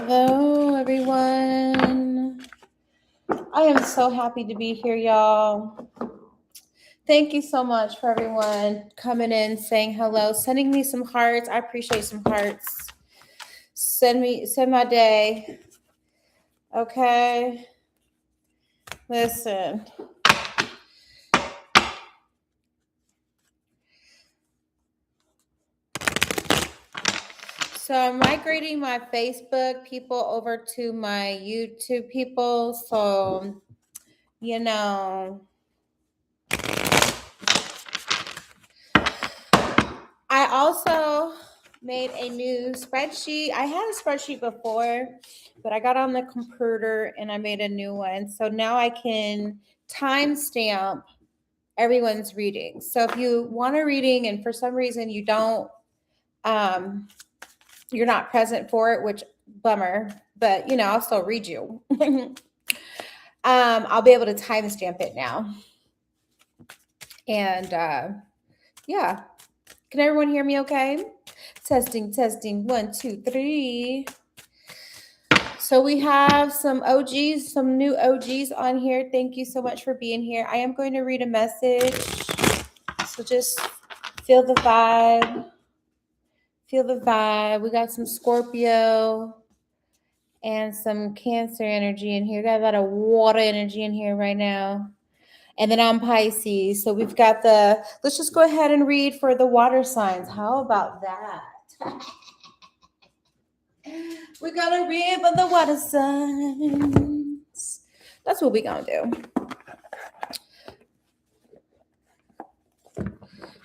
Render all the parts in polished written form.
Hello, everyone. I am so happy to be here, y'all. Thank you so much for everyone coming in, saying hello, sending me some hearts. I appreciate some hearts. Send my day. Okay. Listen. So I'm migrating my Facebook people over to my YouTube people. So, you know, I also made a new spreadsheet. I had a spreadsheet before, but I got on the computer and I made a new one. So now I can timestamp everyone's reading. So if you want a reading and for some reason you don't, you're not present for it, which bummer, but I'll still read you. I'll be able to timestamp it now. And yeah. Can everyone hear me okay? Testing. 1, 2, 3. So we have some OGs, some new OGs on here. Thank you so much for being here. I am going to read a message. So just feel the vibe. Feel the vibe. We got some Scorpio and some Cancer energy in here. We got a lot of water energy in here right now. And then I'm Pisces. So we've got let's just go ahead and read for the water signs. How about that? We're gonna read for the water signs. That's what we're gonna do.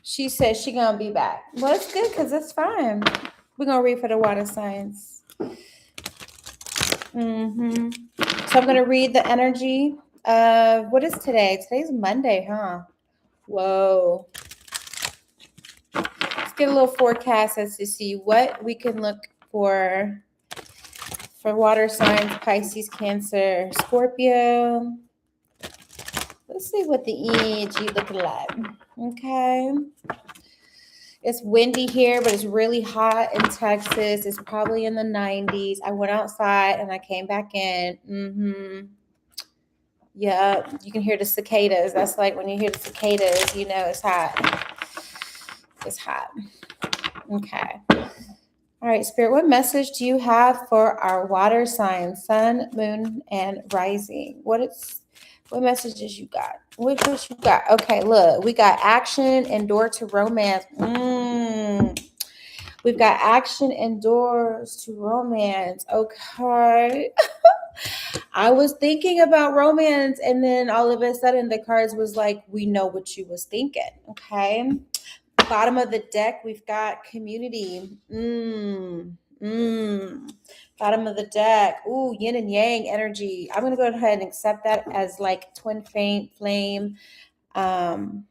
She says she gonna be back. Well, it's good because it's fine. We're gonna read for the water signs. So I'm gonna read the energy of what is today? Today's Monday, huh? Whoa. Let's get a little forecast as to see what we can look for water signs: Pisces, Cancer, Scorpio. Let's see what the energy looking like. Okay. It's windy here, but it's really hot in Texas. It's probably in the 90s. I went outside and I came back in. Yeah, you can hear the cicadas. That's like when you hear the cicadas, you know it's hot. It's hot. Okay. All right, Spirit, what message do you have for our water signs, sun, moon, and rising? What messages you got? What you got? Okay, look, we got action and door to romance. We've got action and doors to romance. Okay. I was thinking about romance, and then all of a sudden the cards was like, we know what you was thinking. Okay. Bottom of the deck, we've got community. Bottom of the deck. Ooh, yin and yang energy. I'm going to go ahead and accept that as like twin flame, soulmate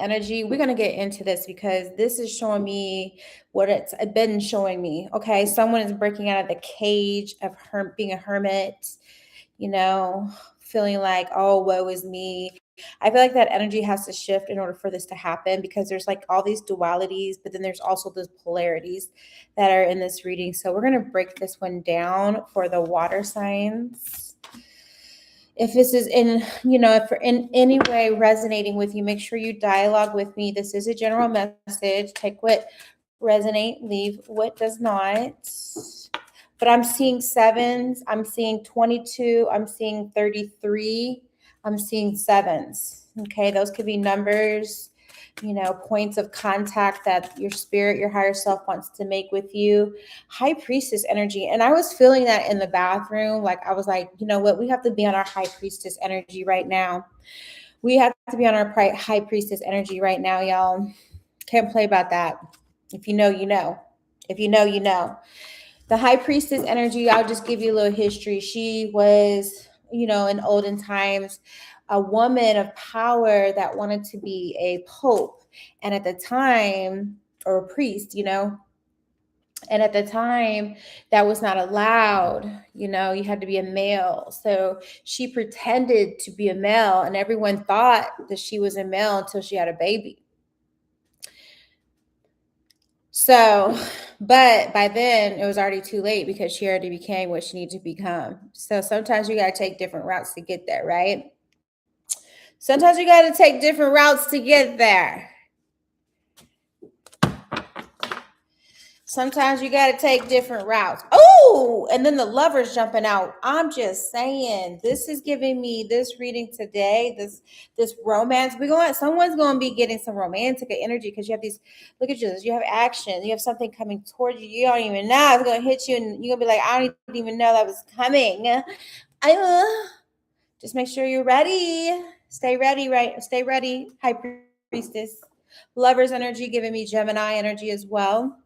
energy. We're going to get into this because this is showing me what it's been showing me. Okay. Someone is breaking out of the cage of being a hermit, feeling like, oh, woe is me. I feel like that energy has to shift in order for this to happen because there's like all these dualities, but then there's also those polarities that are in this reading. So we're going to break this one down for the water signs. If this is if for in any way resonating with you, make sure you dialogue with me. This is a general message. Take what resonate, leave what does not. But I'm seeing 7s. I'm seeing 22. I'm seeing 33. I'm seeing 7s. Okay, those could be numbers, points of contact that your spirit, your higher self wants to make with you. High priestess energy. And I was feeling that in the bathroom. Like I was like, you know what? We have to be on our high priestess energy right now. We have to be on our high priestess energy right now, y'all. Can't play about that. If you know, you know. If you know, you know. The high priestess energy, I'll just give you a little history. She was, in olden times, a woman of power that wanted to be a pope. And at the time, or a priest, and at the time that was not allowed. You had to be a male. So she pretended to be a male and everyone thought that she was a male until she had a baby. So, but by then it was already too late because she already became what she needed to become. So sometimes you got to take different routes to get there, right? Sometimes you got to take different routes to get there. Sometimes you got to take different routes. Oh, and then the lovers jumping out. I'm just saying, this is giving me this reading today. This romance. Someone's going to be getting some romantic energy because you have these. Look at you. You have action. You have something coming towards you. You don't even know it's going to hit you, and you're going to be like, I don't even know that was coming. Just make sure you're ready. Stay ready, right? Stay ready, High Priestess. Lovers energy giving me Gemini energy as well.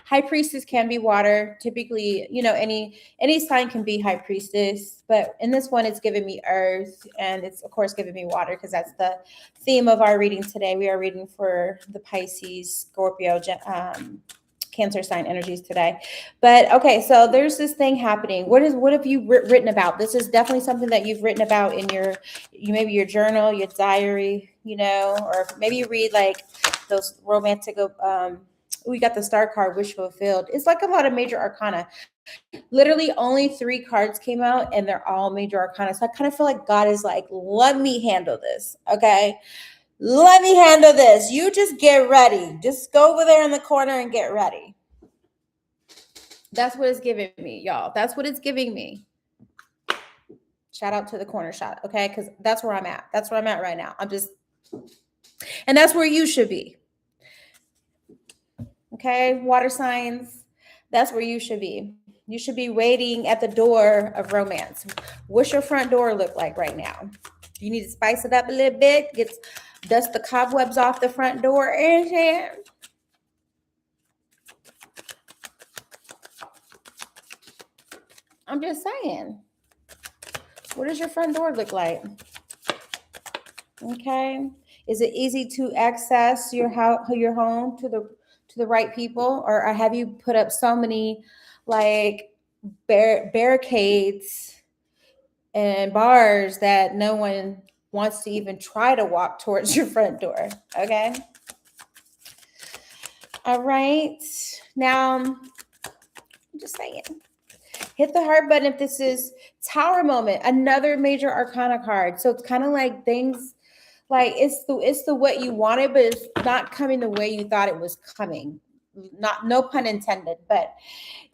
High Priestess can be water. Typically, any sign can be High Priestess, but in this one, it's giving me Earth, and it's of course giving me water because that's the theme of our reading today. We are reading for the Pisces, Scorpio, Cancer sign energies today. But okay, so there's this thing happening. What have you written about? This is definitely something that you've written about in maybe your journal, your diary, or maybe you read like those romantic. We got the star card, wish fulfilled. It's like a lot of major arcana. Literally only 3 cards came out and they're all major arcana. So I kind of feel like God is like, let me handle this. Okay. Let me handle this. You just get ready. Just go over there in the corner and get ready. That's what it's giving me, y'all. That's what it's giving me. Shout out to the corner shot. Okay. Because that's where I'm at. That's where I'm at right now. And that's where you should be. Okay, water signs, that's where you should be. You should be waiting at the door of romance. What's your front door look like right now? You need to spice it up a little bit, dust the cobwebs off the front door. I'm just saying. What does your front door look like? Okay. Is it easy to access your home to the right people, or have you put up so many like barricades and bars that no one wants to even try to walk towards your front door? Okay. All right. Now, I'm just saying, hit the heart button if this is Tower moment, another major arcana card. So it's kind of like things like it's the what you wanted, but it's not coming the way you thought it was coming. No pun intended, but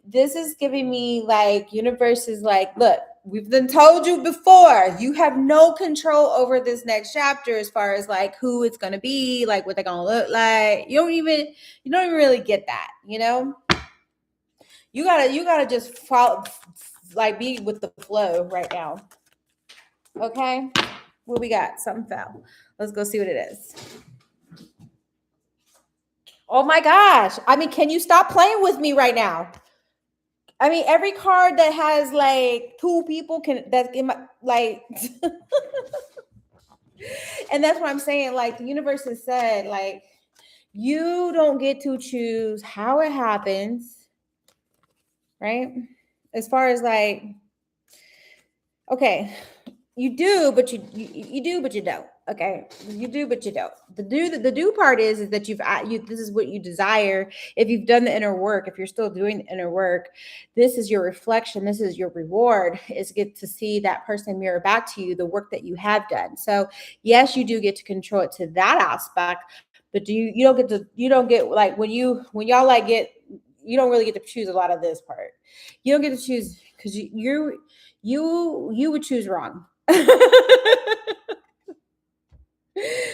this is giving me like universe is like, look, we've been told you before, you have no control over this next chapter as far as like who it's gonna be, like what they're gonna look like. You don't even really get that, You gotta just follow, like be with the flow right now. Okay, what we got? Something fell. Let's go see what it is. Oh my gosh. I mean, can you stop playing with me right now? I mean, every card that has like 2 people that's in my like and that's what I'm saying. Like the universe has said, like, you don't get to choose how it happens, right? As far as like, okay, you do, but you do, but you don't. Okay, you do, but you don't. The do part is that this is what you desire. If you've done the inner work, if you're still doing the inner work, this is your reflection. This is your reward. Is get to see that person mirror back to you the work that you have done. So yes, you do get to control it to that aspect, but you don't get like when y'all like you don't really get to choose a lot of this part. You don't get to choose because you would choose wrong.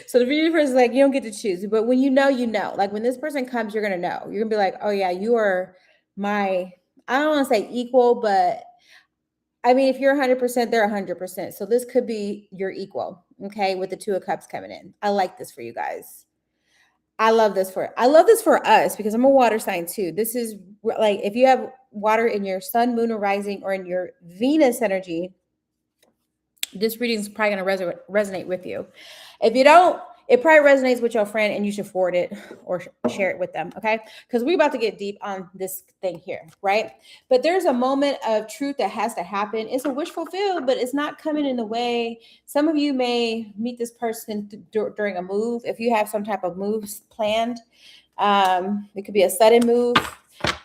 So the universe is like, you don't get to choose, but when you know, like when this person comes, you're gonna know. You're gonna be like, oh yeah, you are my. I don't want to say equal, but I mean, if you're 100%, they're 100%. So this could be your equal. Okay, with the 2 of Cups coming in. I like this for you guys. I love this for us because I'm a water sign too. This is like if you have water in your sun, moon, or rising, or in your Venus energy, this reading is probably going to resonate with you. If you don't, it probably resonates with your friend and you should forward it or share it with them. Okay. Because we're about to get deep on this thing here. Right. But there's a moment of truth that has to happen. It's a wish fulfilled, but it's not coming in the way. Some of you may meet this person during a move. If you have some type of moves planned, It could be a sudden move.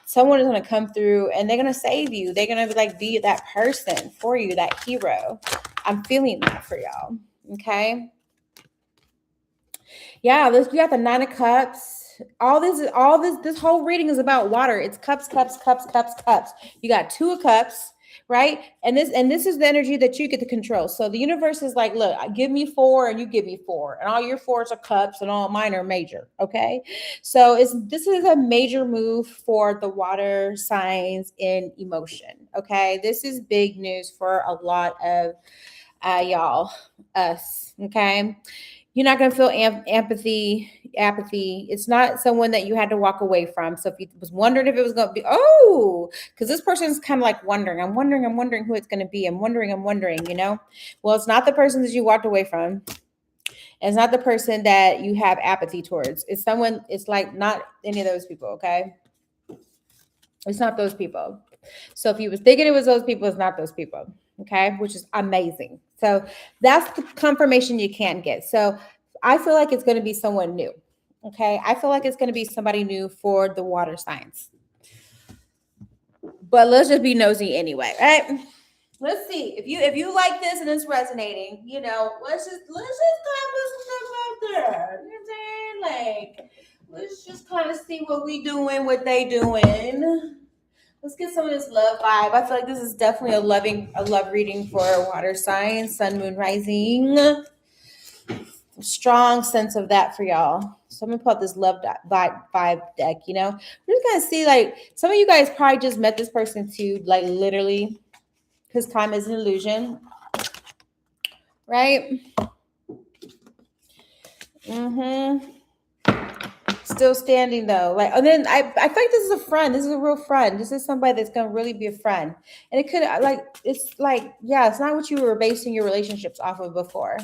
Someone is going to come through and they're going to save you. They're going to be that person for you, that hero. I'm feeling that for y'all. Okay. Yeah, you got the 9 of Cups. This whole reading is about water. It's cups, cups, cups, cups, cups. You got 2 of Cups, right? And this is the energy that you get to control. So the universe is like, look, give me 4 and you give me 4. And all your 4s are cups and all mine are major. Okay. So this is a major move for the water signs in emotion. Okay. This is big news for a lot of y'all, us. Okay. You're not going to feel apathy. It's not someone that you had to walk away from. So if you was wondering if it was going to be, because this person is kind of like wondering, I'm wondering who it's going to be. I'm wondering, well, it's not the person that you walked away from. It's not the person that you have apathy towards. It's someone, it's like not any of those people. Okay. It's not those people. So if you was thinking it was those people, it's not those people. Okay. Which is amazing. So that's the confirmation you can get. So I feel like it's going to be someone new. Okay. I feel like it's going to be somebody new for the water signs. But let's just be nosy anyway, right? Let's see if you like this and it's resonating. Let's just kind of put some stuff out there. You know what I'm saying? Like, let's just kind of see what we doing, what they doing. Let's get some of this love vibe. I feel like this is definitely a love reading for water signs, sun, moon, rising. A strong sense of that for y'all. So I'm gonna pull out this love vibe deck. We're just gonna see, like, some of you guys probably just met this person too, like literally, because time is an illusion, right? Still standing though. Like, and then I feel like this is a friend. This is a real friend. This is somebody that's gonna really be a friend. And it could it's not what you were basing your relationships off of before.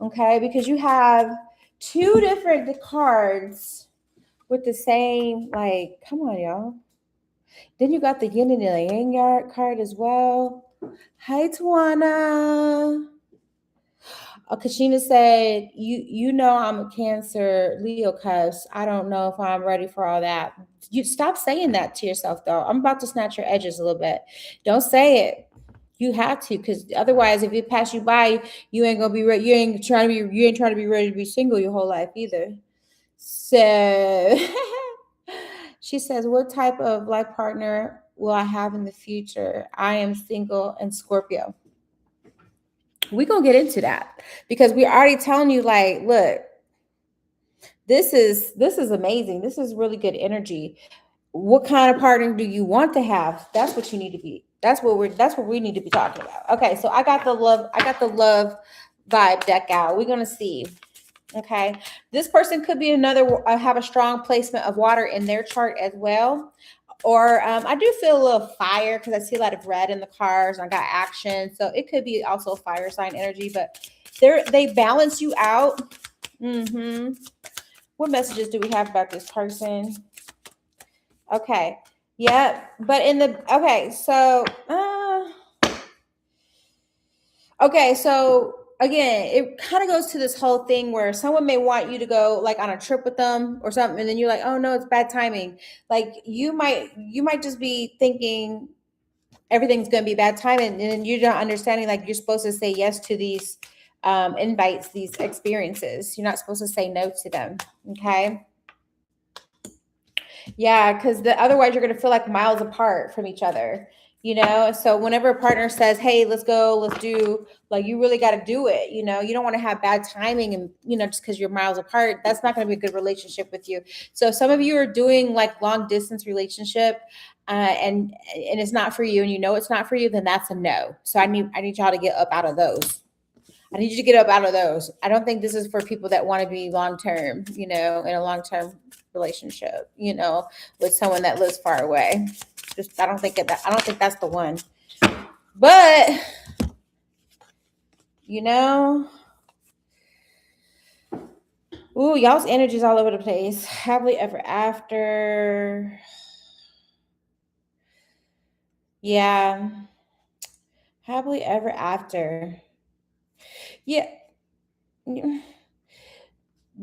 Okay, because you have 2 different cards with the same, like, come on, y'all. Then you got the yin and the yang card as well. Hi, Tawana. Kashina said, you know I'm a Cancer Leo cusp. I don't know if I'm ready for all that. You stop saying that to yourself, though. I'm about to snatch your edges a little bit. Don't say it. You have to, because otherwise, if it pass you by, you ain't gonna be ready. You ain't trying to be ready to be single your whole life either. So she says, what type of life partner will I have in the future? I am single and Scorpio. We're going to get into that because we're already telling you, like, look, this is amazing. This is really good energy. What kind of partner do you want to have? That's what you need to be. That's what we need to be talking about. Okay. So I got the love vibe deck out. We're going to see. Okay. This person could be have a strong placement of water in their chart as well. Or I do feel a little fire because I see a lot of red in the cars. I got action. So it could be also fire sign energy, but they balance you out. What messages do we have about this person? Okay. Yep. But so again, it kind of goes to this whole thing where someone may want you to go like on a trip with them or something, and then you're like, oh no, it's bad timing. Like you might just be thinking everything's going to be bad timing, and then you're not understanding like you're supposed to say yes to these invites, these experiences. You're not supposed to say no to them. Okay. Yeah, because otherwise you're going to feel like miles apart from each other. So whenever a partner says, hey, let's go, let's do, like, you really got to do it. You don't want to have bad timing and, just because you're miles apart, that's not going to be a good relationship with you. So some of you are doing like long distance relationship and it's not for you, and it's not for you, then that's a no. So I need y'all to get up out of those. I need you to get up out of those. I don't think this is for people that want to be long-term, in a long-term relationship, with someone that lives far away. I don't think that's the one. But, y'all's energy's all over the place. Happily ever after. Yeah. Happily ever after. Yeah.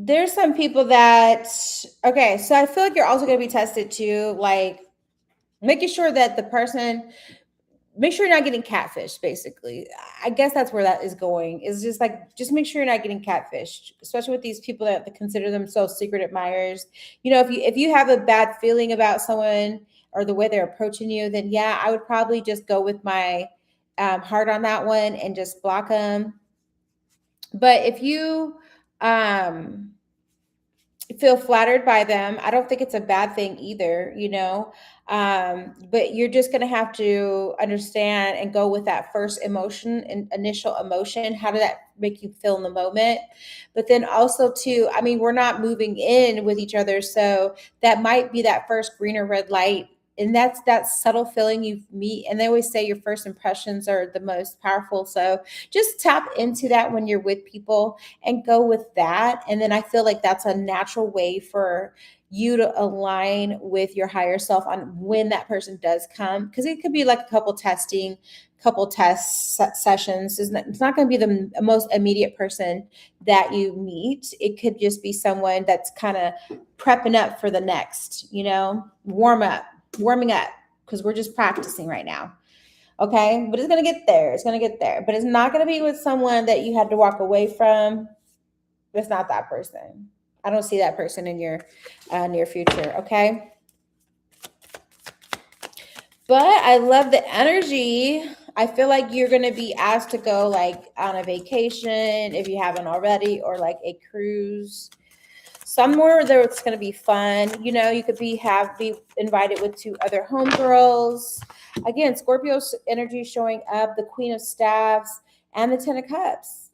there's some people that, okay, so I feel like you're also going to be tested too, like making sure that the person, make sure you're not getting catfished, basically. I guess that's where that is going, is just like, just make sure you're not getting catfished, especially with these people that consider themselves secret admirers. You know, if you have a bad feeling about someone or the way they're approaching you, then yeah, I would probably just go with my heart on that one and just block them. But if you um feel flattered by them, I don't think it's a bad thing either, you know. But you're just going to have to understand and go with that first emotion and initial emotion. How did that make you feel in the moment? But then also too, I mean, we're not moving in with each other, so that might be that first green or red light. And that's that subtle feeling you meet. And they always say your first impressions are the most powerful. So just tap into that when you're with people and go with that. And then I feel like that's a natural way for you to align with your higher self on when that person does come. Because it could be like a couple sessions. It's not going to be the most immediate person that you meet. It could just be someone that's kind of prepping up for the next, you know, warming up, because we're just practicing right now. Okay, but it's gonna get there. It's gonna get there, but it's not gonna be with someone that you had to walk away from. It's not that person. I don't see that person in your near future. Okay, but I love the energy. I feel like you're gonna be asked to go like on a vacation if you haven't already, or like a cruise somewhere there. It's going to be fun. You know, you could be invited with two other homegirls. Again, Scorpio's energy showing up, the Queen of Staffs and the Ten of Cups.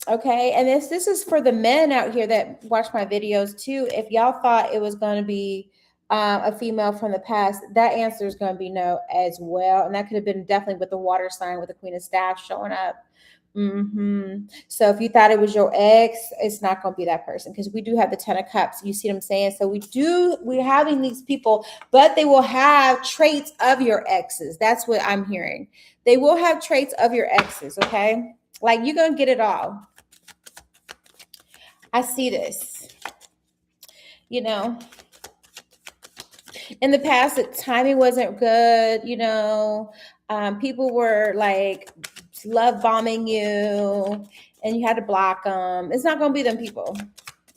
Okay, and this is for the men out here that watch my videos too. If y'all thought it was going to be a female from the past, that answer is going to be no as well, and that could have been definitely with the water sign with the Queen of Staffs showing up. So if you thought it was your ex, it's not going to be that person, because we do have the Ten of Cups. You see what I'm saying? So we're having these people, but they will have traits of your exes. That's what I'm hearing. They will have traits of your exes. Okay, like you're gonna get it all. I see this. You know, in the past, the timing wasn't good. You know, people were like love bombing you, and you had to block them. It's not going to be them people.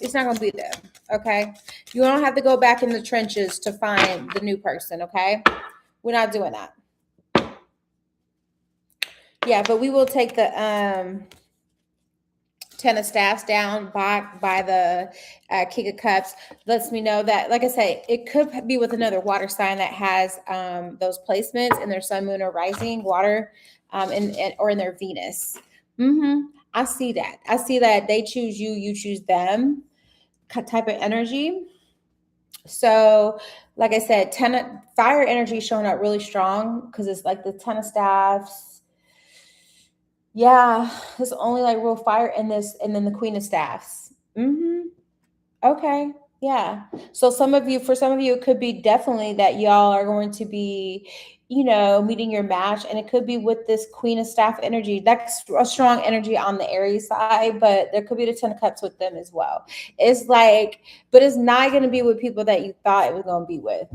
It's not going to be them. Okay, you don't have to go back in the trenches to find the new person. Okay, we're not doing that. Yeah, but we will take the Ten of Staffs down by the King of Cups. Lets me know that, like I say, it could be with another water sign that has those placements in their sun, moon, or rising water, or in their Venus. I see that. I see that they choose you, you choose them type of energy. So, like I said, fire energy showing up really strong, because it's like the Ten of Staffs. Yeah, there's only like real fire in this, and then the Queen of Staffs. Okay, yeah. So for some of you, it could be definitely that y'all are going to be, you know, meeting your match, and it could be with this Queen of Staff energy. That's a strong energy on the Aries side, but there could be the Ten of Cups with them as well. It's like, but it's not going to be with people that you thought it was going to be with.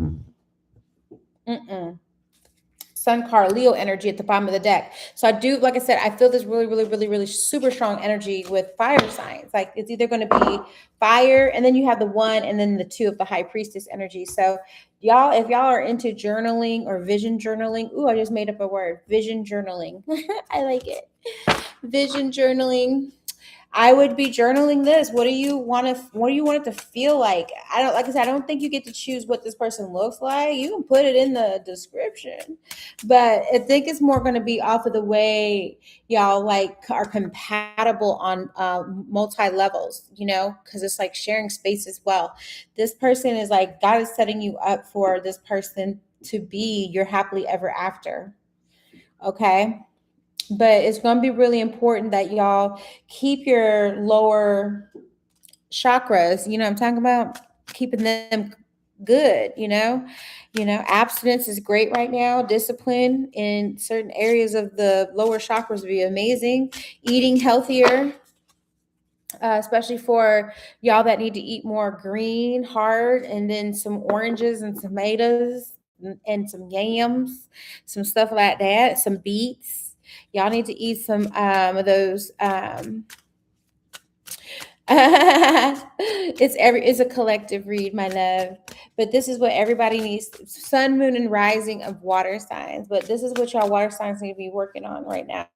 Sun card, Leo energy at the bottom of the deck. So I do, like I said, I feel this really, really, really, really super strong energy with fire signs. Like it's either going to be fire, and then you have the one, and then the two of the High Priestess energy. So y'all, if y'all are into journaling or vision journaling, ooh, I just made up a word, vision journaling. I like it. Vision journaling. I would be journaling this. What do you want it to feel like? Like I said, I don't think you get to choose what this person looks like. You can put it in the description, but I think it's more going to be off of the way y'all like are compatible on multi levels, you know, because it's like sharing space as well. This person is like, God is setting you up for this person to be your happily ever after. Okay. But it's going to be really important that y'all keep your lower chakras, you know what I'm talking about? Keeping them good, you know? Abstinence is great right now. Discipline in certain areas of the lower chakras would be amazing. Eating healthier. especially for y'all that need to eat more green, hard, and then some oranges and tomatoes and some yams, some stuff like that, some beets. Y'all need to eat some of those. It's a collective read, my love. But this is what everybody needs: sun, moon, and rising of water signs. But this is what y'all water signs need to be working on right now.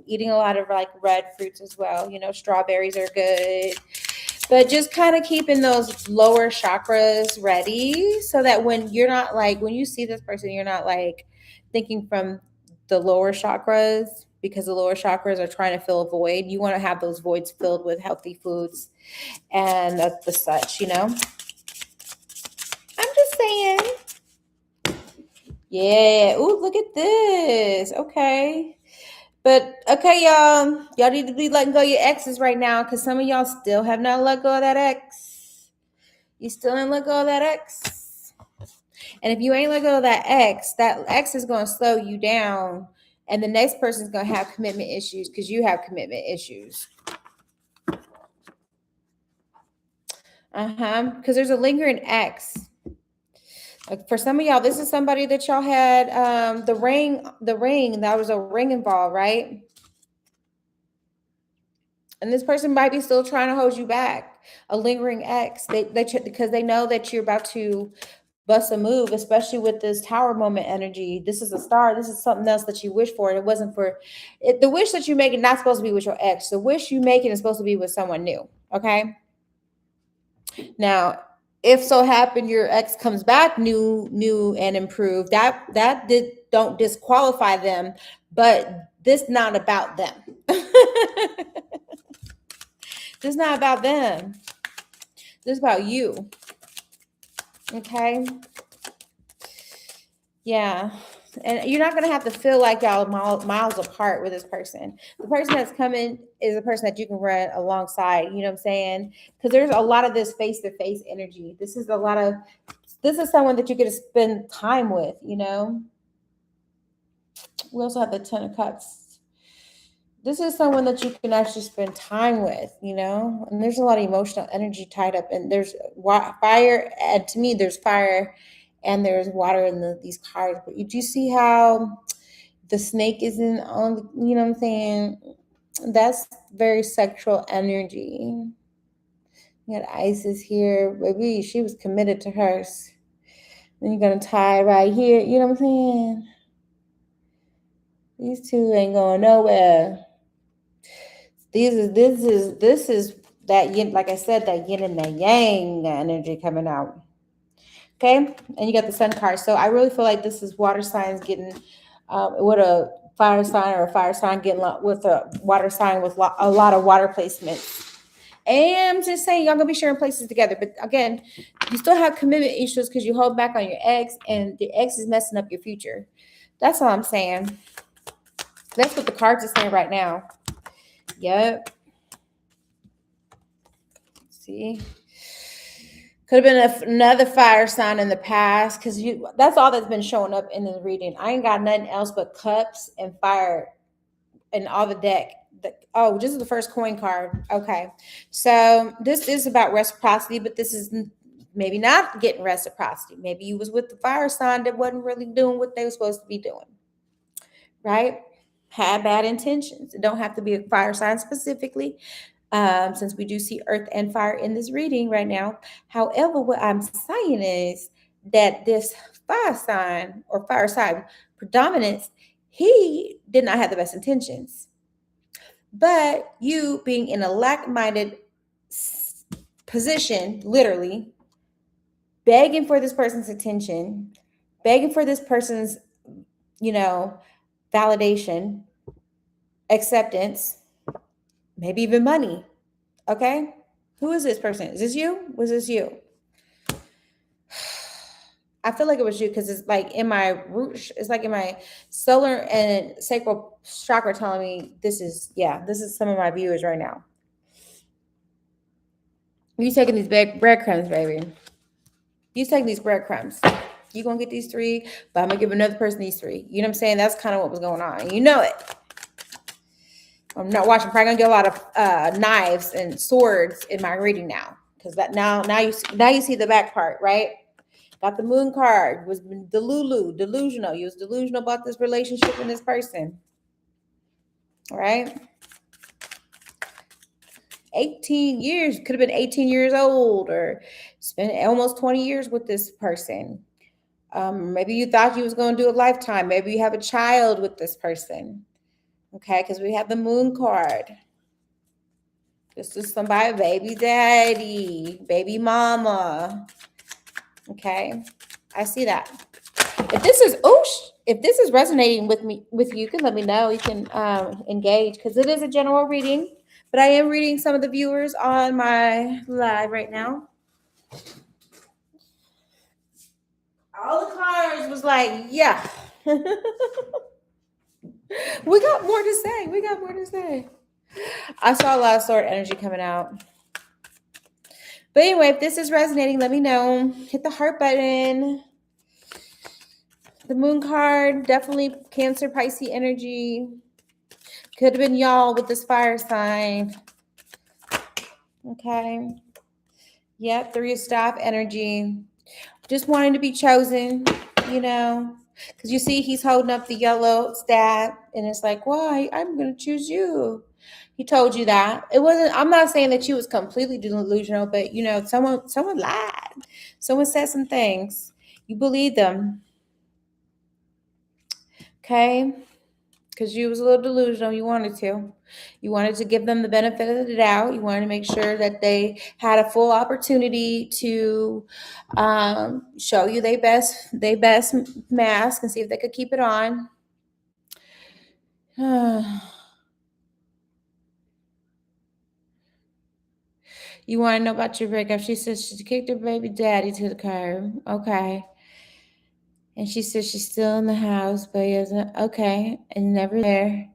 Eating a lot of like red fruits as well. Strawberries are good. But just kind of keeping those lower chakras ready so that when you're not like, when you see this person, you're not like thinking from the lower chakras, because the lower chakras are trying to fill a void. You want to have those voids filled with healthy foods and the such. I'm just saying. Yeah. Ooh, look at this. Okay. But okay, y'all need to be letting go of your exes right now, because some of y'all still have not let go of that ex. You still ain't let go of that ex. And if you ain't let go of that ex is going to slow you down. And the next person's going to have commitment issues because you have commitment issues. Because there's a lingering ex. Like for some of y'all, this is somebody that y'all had the ring, that was a ring involved, right? And this person might be still trying to hold you back. A lingering ex. Because they know that you're about to bust a move, especially with this tower moment energy. This is a star. This is something else that you wish for. And it wasn't for it. The wish that you make is not supposed to be with your ex. The wish you make is supposed to be with someone new. Okay. Now, if so happen your ex comes back new and improved, don't disqualify them, but this not about them. This is not about them. This is about you. Okay. Yeah. And you're not going to have to feel like y'all miles apart with this person. The person that's coming is a person that you can run alongside. You know what I'm saying? Because there's a lot of this face-to-face energy. This is someone that you get to spend time with, We also have the 10 of Cups. This is someone that you can actually spend time with, And there's a lot of emotional energy tied up. And there's fire. And to me, there's fire and there's water in these cards. But do you see how the snake isn't on, you know what I'm saying? That's very sexual energy. You got Isis here. Baby, she was committed to hers. Then you're going to tie right here. You know what I'm saying? These two ain't going nowhere. This is that yin, like I said, that yin and that yang energy coming out. Okay, and you got the sun card. So I really feel like this is water signs getting with a fire sign, or a fire sign getting with a water sign with a lot of water placements. And I'm just saying, y'all gonna be sharing places together. But again, you still have commitment issues because you hold back on your ex, and the ex is messing up your future. That's all I'm saying. That's what the cards are saying right now. Yep. See? Could have been another fire sign in the past, because that's all that's been showing up in the reading. I ain't got nothing else but cups and fire and all the deck. This is the first coin card. Okay. So this is about reciprocity, but this is maybe not getting reciprocity. Maybe you was with the fire sign that wasn't really doing what they were supposed to be doing. Right? Had bad intentions. It don't have to be a fire sign specifically. Since we do see earth and fire in this reading right now. However, what I'm saying is that this fire sign or fire sign predominance, he did not have the best intentions. But you being in a lack-minded position, literally, begging for this person's attention, begging for this person's, validation, acceptance, maybe even money. Okay? Who is this person? Is this you? Was this you? I feel like it was you, because it's like in my root, it's like in my solar and sacral chakra telling me this is some of my viewers right now. You taking these breadcrumbs, baby. You taking these breadcrumbs. You gonna get these 3, but I'm gonna give another person these 3. You know what I'm saying? That's kind of what was going on. You know it. I'm not watching. Probably gonna get a lot of knives and swords in my reading now, because that now you see the back part, right? Got the moon card, was delusional. You was delusional about this relationship and this person, all right? 18 years, could have been 18 years old, or spent almost 20 years with this person. Maybe you thought you was going to do a lifetime. Maybe you have a child with this person. Okay, because we have the moon card. This is somebody, baby daddy, baby mama. Okay, I see that. If this is resonating with you, you can let me know. You can engage, because it is a general reading, but I am reading some of the viewers on my live right now. All the cards was like, yeah. We got more to say. I saw a lot of sword energy coming out. But anyway, if this is resonating, let me know. Hit the heart button. The moon card, definitely Cancer, Pisces energy. Could have been y'all with this fire sign. Okay. Yep, 3 of staff energy. Just wanting to be chosen, because you see he's holding up the yellow staff, and it's like, why? I'm going to choose you. He told you that. It wasn't, I'm not saying that you was completely delusional, but someone lied. Someone said some things. You believe them. Okay? Because you was a little delusional. You wanted to give them the benefit of the doubt. You wanted to make sure that they had a full opportunity to show you their best mask and see if they could keep it on. You want to know about your breakup? She says she kicked her baby daddy to the curb. Okay. And she says she's still in the house, but he isn't. Okay. And never there.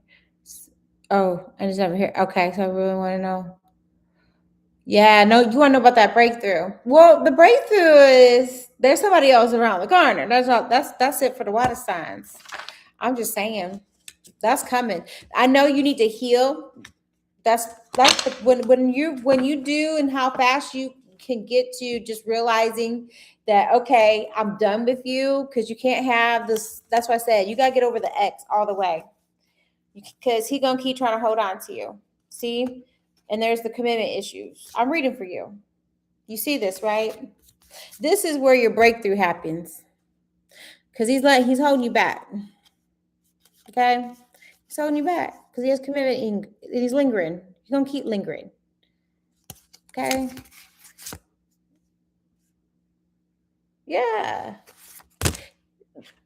Oh, and he's never here. Okay. So I really want to know. Yeah, no, you want to know about that breakthrough. Well, the breakthrough is there's somebody else around the corner. That's all. That's it for the water signs. I'm just saying, that's coming. I know you need to heal. That's when you do, and how fast you can get to just realizing that, okay, I'm done with you, because you can't have this. That's why I said you gotta get over the ex all the way, because he gonna keep trying to hold on to you. See, and there's the commitment issues. I'm reading for you. You see this, right? This is where your breakthrough happens, because he's holding you back. Okay, he's holding you back because he has commitment and he's lingering. He's gonna keep lingering. Okay. Yeah.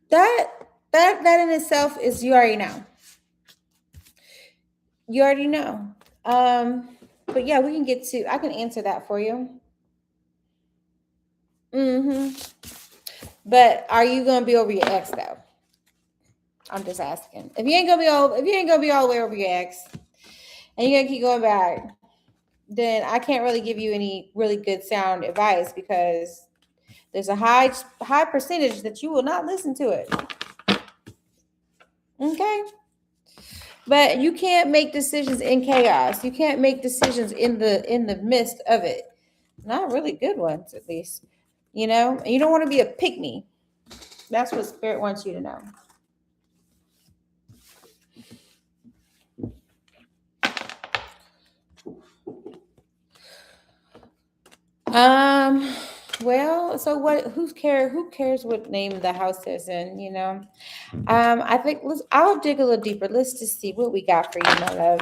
That in itself is, you already know. You already know. But yeah, I can answer that for you. But are you gonna be over your ex though? I'm just asking. If you ain't gonna be all the way over your ex, and you're gonna keep going back, then I can't really give you any really good sound advice, because there's a high percentage that you will not listen to it. Okay. But you can't make decisions in chaos. You can't make decisions in the midst of it. Not really good ones, at least. And you don't want to be a pygmy. That's what Spirit wants you to know. Well, so what? Who cares what name the house is in? I think I'll dig a little deeper. Let's just see what we got for you, my love.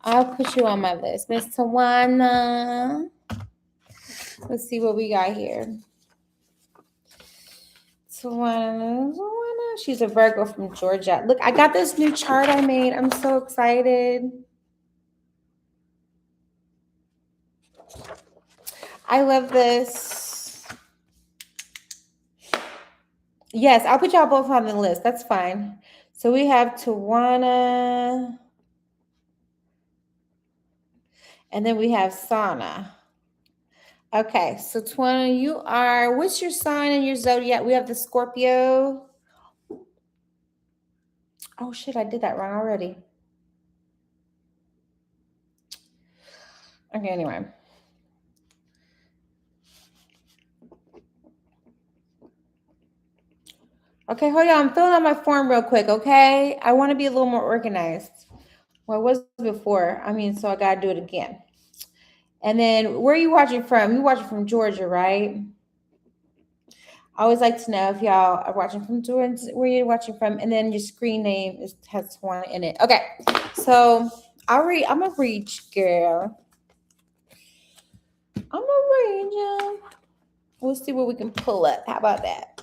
I'll put you on my list, Miss Tawana. Let's see what we got here. Tawana. She's a Virgo from Georgia. Look, I got this new chart I made. I'm so excited. I love this. Yes, I'll put y'all both on the list. That's fine. So we have Tawana. And then we have Sana. Okay, so Tawana, what's your sign and your zodiac? We have the Scorpio. Oh shit, I did that wrong already. Okay, anyway. Okay, hold on. I'm filling out my form real quick, okay? I want to be a little more organized. Well, it was before. I mean, so I got to do it again. And then where are you watching from? You're watching from Georgia, right? I always like to know if y'all are watching from Georgia, where you're watching from, and then your screen name has one in it. Okay, so I'm a read, girl. I'm a read, y'all. We'll see what we can pull up. How about that?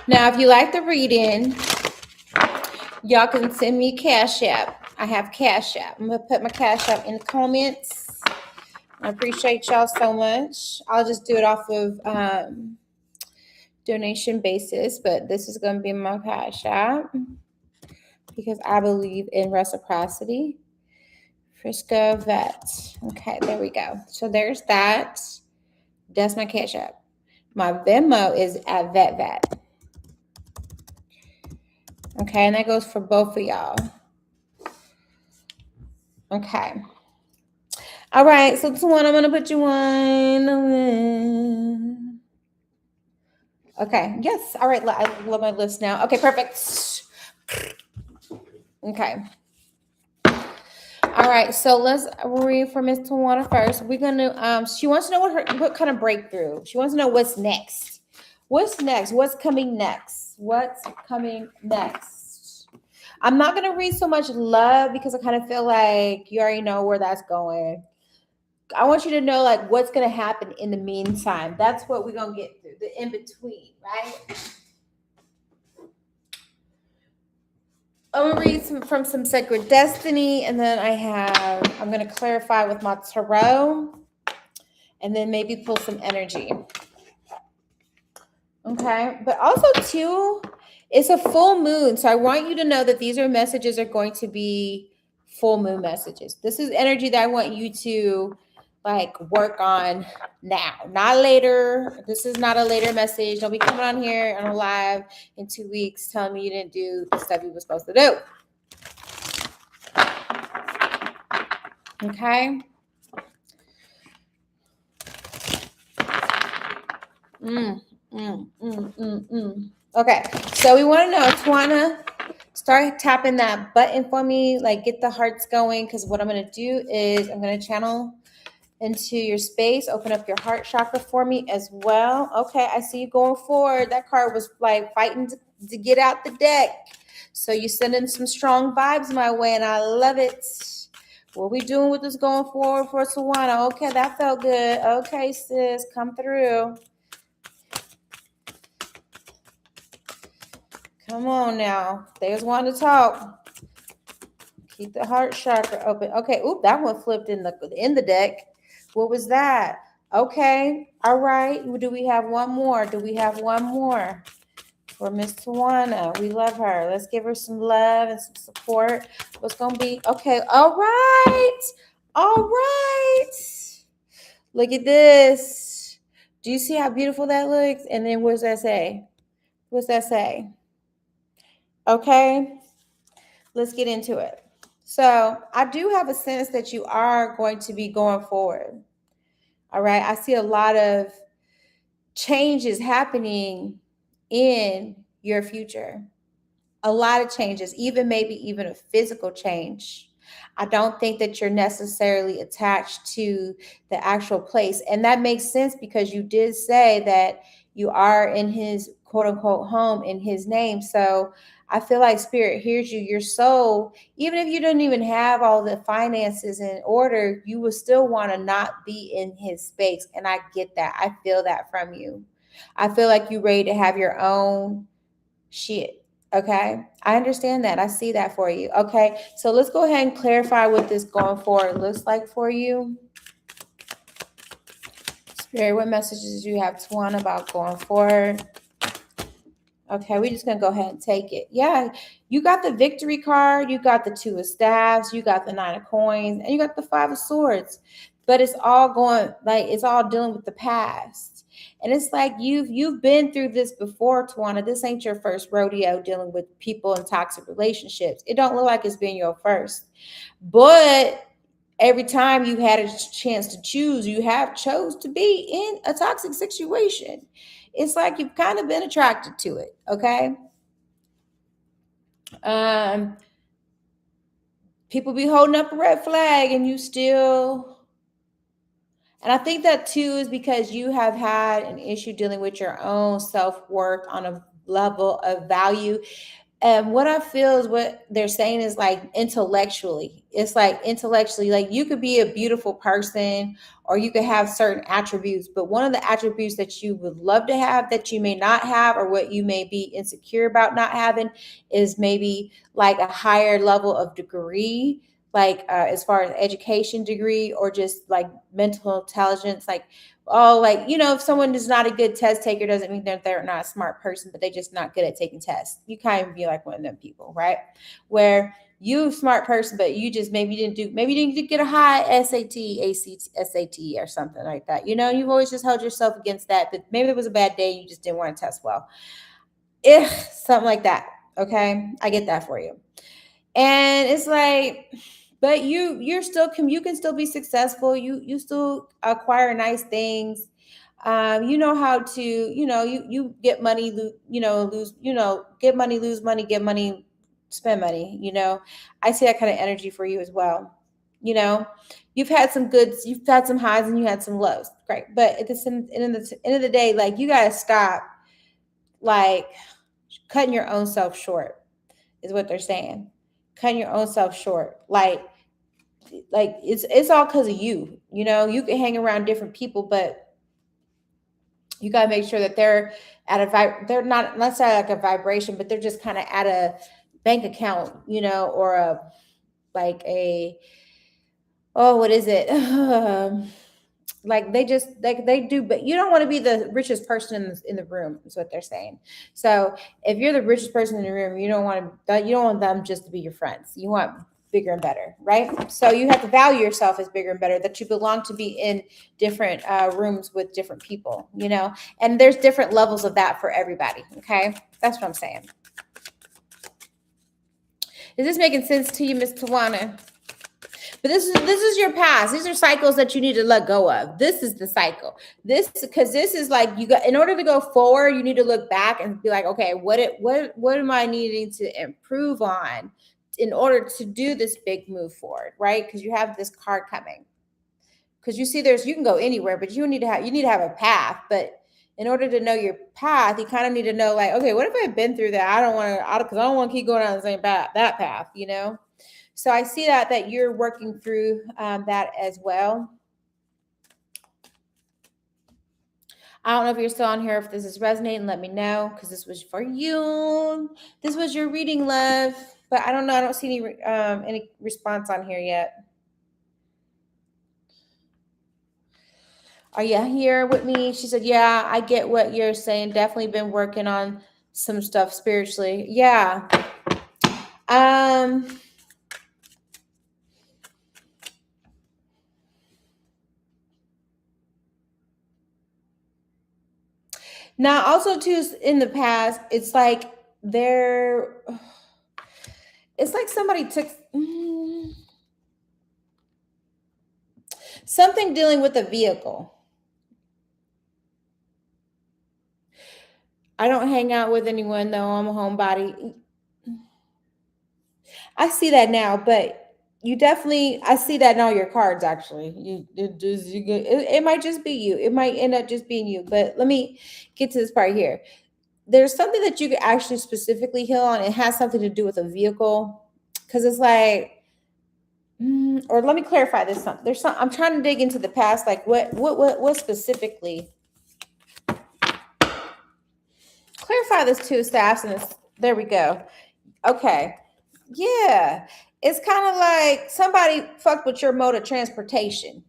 Now, if you like the reading, y'all can send me Cash App. I have Cash App. I'm going to put my Cash App in the comments. I appreciate y'all so much. I'll just do it off of donation basis, but this is going to be my Cash App because I believe in reciprocity. Frisco Vette. Okay, there we go. So there's that. That's my Cash App. My Venmo is at Vette. Okay, and that goes for both of y'all. Okay. All right, so Tuan, I'm going to put you on. Okay, yes. All right, I love my list now. Okay, perfect. Okay. All right, so let's read for Miss Tawana first. We're gonna she wants to know what kind of breakthrough. She wants to know what's next. What's next? What's coming next? What's coming next? I'm not gonna read so much love because I kind of feel like you already know where that's going. I want you to know like what's gonna happen in the meantime. That's what we're gonna get through, the in-between, right? I'm gonna read from some Sacred Destiny, and then I'm gonna clarify with my tarot, and then maybe pull some energy. Okay, but also too, it's a full moon, so I want you to know that these messages are going to be full moon messages. This is energy that I want you to like work on now, not later. This is not a later message. Don't be coming on here on a live in 2 weeks telling me you didn't do the stuff you were supposed to do. Okay. Okay, so we want to know, Tawana, start tapping that button for me, like get the hearts going, because what I'm going to do is I'm going to channel into your space, open up your heart chakra for me as well. Okay, I see you going forward. That card was like fighting to get out the deck. So you're sending some strong vibes my way, and I love it. What we doing with this going forward for Tawana? Okay, that felt good. Okay, sis, come through. Come on now. They just wanted to talk. Keep the heart chakra open. Okay. Oop, that one flipped in the deck. What was that? Okay. All right. Do we have one more? Do we have one more for Miss Tawana? We love her. Let's give her some love and some support. What's gonna be? Okay. All right. All right. Look at this. Do you see how beautiful that looks? And then what does that say? What's that say? Okay, let's get into it. So I do have a sense that you are going to be going forward. All right, I see a lot of changes happening in your future. A lot of changes, maybe even a physical change. I don't think that you're necessarily attached to the actual place. And that makes sense because you did say that you are in his quote unquote home in his name. So I feel like spirit hears you. Your soul, even if you didn't even have all the finances in order, you will still want to not be in his space. And I get that. I feel that from you. I feel like you're ready to have your own shit. Okay, I understand that. I see that for you. Okay, so let's go ahead and clarify what this going forward looks like for you. Spirit, what messages do you have, Tawana, about going forward? Okay, we're just going to go ahead and take it. Yeah, you got the victory card. You got the 2 of staffs. You got the 9 of coins. And you got the 5 of swords. But it's all going, like, it's all dealing with the past. And it's like you've been through this before, Tawana. This ain't your first rodeo dealing with people in toxic relationships. It don't look like it's been your first. But every time you had a chance to choose, you have chose to be in a toxic situation. It's like you've kind of been attracted to it, okay? Um, People be holding up a red flag and you still, and I think that too is because you have had an issue dealing with your own self-worth on a level of value. And what I feel is what they're saying is like intellectually. It's like intellectually, like you could be a beautiful person or you could have certain attributes, but one of the attributes that you would love to have that you may not have, or what you may be insecure about not having, is maybe like a higher level of degree, like as far as education degree, or just like mental intelligence, like, oh, like, if someone is not a good test taker, doesn't mean that they're not a smart person, but they're just not good at taking tests. You kind of be like one of them people, right? Where you smart person, but you just maybe you didn't get a high SAT, ACT, SAT, or something like that. You've always just held yourself against that, but maybe it was a bad day. You just didn't want to test well. If something like that. Okay. I get that for you. And it's like, but you're still, you can still be successful. You still acquire nice things. You know how to, you get money, lose, get money, lose money, get money, spend money. I see that kind of energy for you as well. you know you've had some goods, you've had some highs, and you had some lows. Great. But at the end of the day, like, you got to stop, like, cutting your own self short is what they're saying. Cutting your own self short. Like it's all because of you. You can hang around different people, but you got to make sure that they're at they're not necessarily like a vibration, but they're just kind of at a bank account, or a, like a, oh, what is it? Like, they just, like, they do, but you don't want to be the richest person in the room is what they're saying. So if you're the richest person in the room, you don't want them just to be your friends. You want bigger and better, right? So you have to value yourself as bigger and better, that you belong to be in different rooms with different people, and there's different levels of that for everybody. Okay. That's what I'm saying. Is this making sense to you, Miss Tawana? But this is your past. These are cycles that you need to let go of. This is the cycle. Because this is like, you got, in order to go forward, you need to look back and be like, okay, what am I needing to improve on in order to do this big move forward, right? Because you have this card coming. Because you see, you can go anywhere, but you need to have a path. But in order to know your path, you kind of need to know, like, okay, what if I've been through that? I don't want to keep going down the same path, that path, So I see that you're working through that as well. I don't know if you're still on here. If this is resonating, let me know, because this was for you. This was your reading, love. But I don't know. I don't see any response on here yet. Are you here with me? She said, yeah, I get what you're saying. Definitely been working on some stuff spiritually. Yeah. Now, also too, in the past, it's like somebody took something dealing with a vehicle. I don't hang out with anyone, though. I'm a homebody. I see that now, but you definitely, I see that in all your cards, actually. It might just be you. It might end up just being you. But let me get to this part here. There's something that you could actually specifically heal on. It has something to do with a vehicle. Because it's like, or let me clarify this. I'm trying to dig into the past. Like, what specifically? Clarify this too, staffs, and there we go. Okay. Yeah. It's kind of like somebody fucked with your mode of transportation.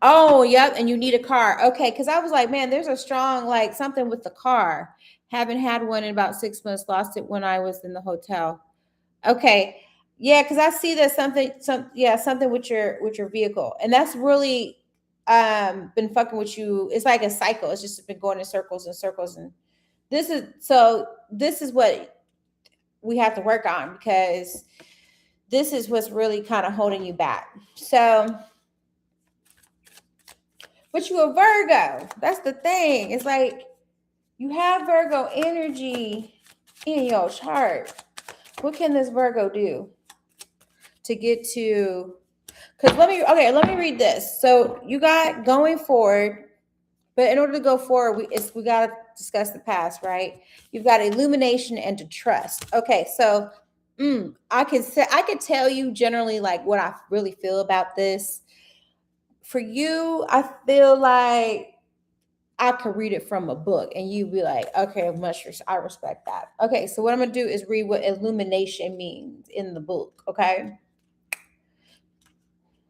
Oh, yep. And you need a car. Okay. Because I was like, man, there's a strong, like, something with the car. Haven't had one in about 6 months. Lost it when I was in the hotel. Okay. Yeah. Because I see that something with your vehicle. And that's really, been fucking with you. It's like a cycle. It's just been going in circles and circles. And this is what we have to work on, because this is what's really kind of holding you back. So, but you a Virgo. That's the thing. It's like you have Virgo energy in your chart. What can this Virgo do to get to? Because let me read this. So you got going forward, but in order to go forward, we got to discuss the past, right? You've got illumination and to trust. Okay, so I could tell you generally like what I really feel about this. For you, I feel like I could read it from a book and you'd be like, okay, I respect that. Okay, so what I'm gonna do is read what illumination means in the book, okay?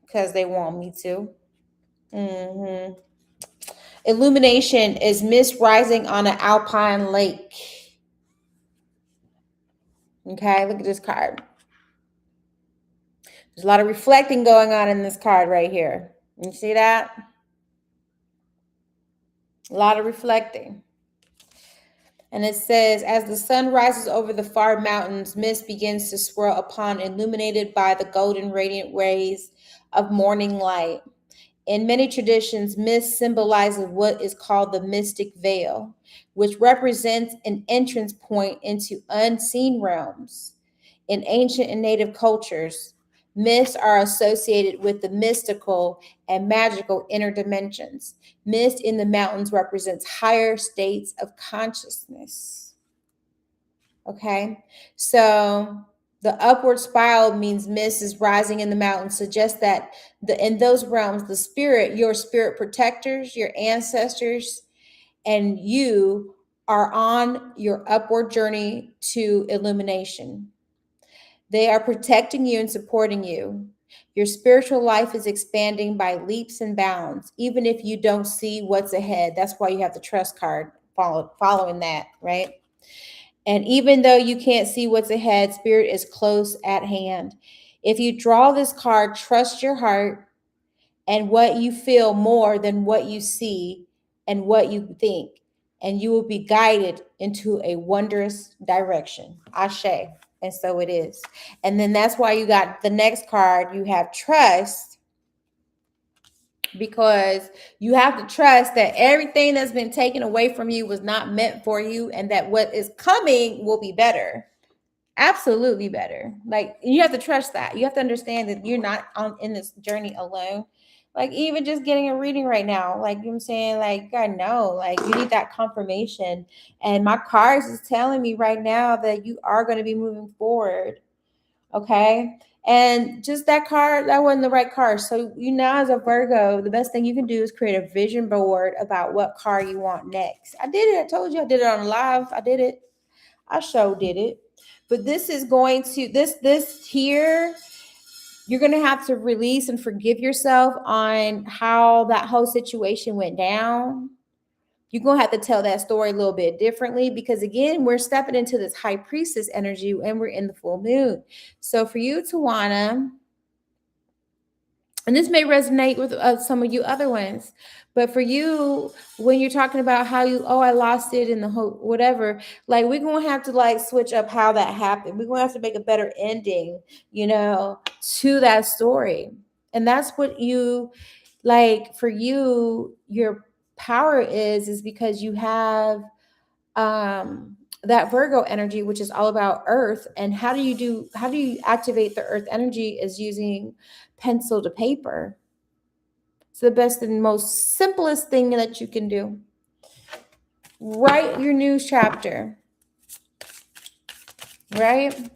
Because they want me to. Illumination is mist rising on an alpine lake. Okay, look at this card. There's a lot of reflecting going on in this card right here. You see that? A lot of reflecting. And it says, as the sun rises over the far mountains, mist begins to swirl upon, illuminated by the golden radiant rays of morning light. In many traditions, mist symbolizes what is called the mystic veil, which represents an entrance point into unseen realms. In ancient and native cultures, myths are associated with the mystical and magical inner dimensions. Mist in the mountains represents higher states of consciousness. Okay, so the upward spiral means mist is rising in the mountains, suggests that in those realms, the spirit, your spirit protectors, your ancestors, and you are on your upward journey to illumination. They are protecting you and supporting you. Your spiritual life is expanding by leaps and bounds, even if you don't see what's ahead. That's why you have the trust card following that, right? And even though you can't see what's ahead, spirit is close at hand. If you draw this card, trust your heart and what you feel more than what you see and what you think, and you will be guided into a wondrous direction. Ashe. And so it is. And then that's why you got the next card. You have trust, because you have to trust that everything that's been taken away from you was not meant for you, and that what is coming will be better. Absolutely better. Like, you have to trust that. You have to understand that you're not in this journey alone. Like, even just getting a reading right now, like, you know what I'm saying, like, I know, like, you need that confirmation. And my cards is telling me right now that you are going to be moving forward. Okay. And just that card, that wasn't the right card. So you now, as a Virgo, the best thing you can do is create a vision board about what card you want next. I did it. I told you I did it on live. I did it. I sure did it. But this is going to, this here, you're going to have to release and forgive yourself on how that whole situation went down. You're going to have to tell that story a little bit differently, because again, we're stepping into this high priestess energy and we're in the full moon. So for you, Tawana, and this may resonate with some of you other ones, but for you, when you're talking about how I lost it in the whole whatever, like, we're going to have to like switch up how that happened. We're going to have to make a better ending, to that story. And that's what you, like, for you, your power is because you have that Virgo energy, which is all about earth. And how do you activate the earth energy is using pencil to paper. It's the best and most simplest thing that you can do. Write your news chapter. Right?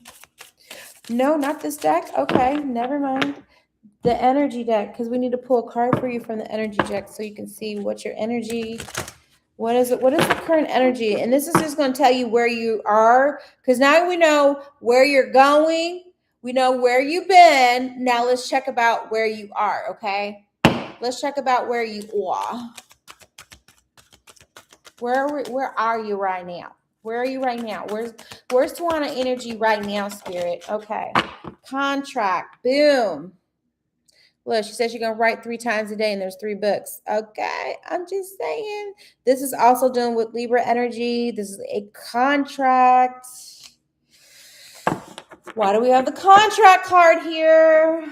No, not this deck. Okay, never mind. The energy deck, because we need to pull a card for you from the energy deck so you can see what your energy. What is it? What is the current energy? And this is just going to tell you where you are, because now we know where you're going. We know where you've been. Now let's check about where you are, okay? Let's check about where you are. Where are you right now? Where are you right now? Where's Tawana energy right now, Spirit? Okay. Contract. Boom. Look, she said she's gonna write 3 times a day, and there's 3 books. Okay, I'm just saying. This is also dealing with Libra energy. This is a contract. Why do we have the contract card here?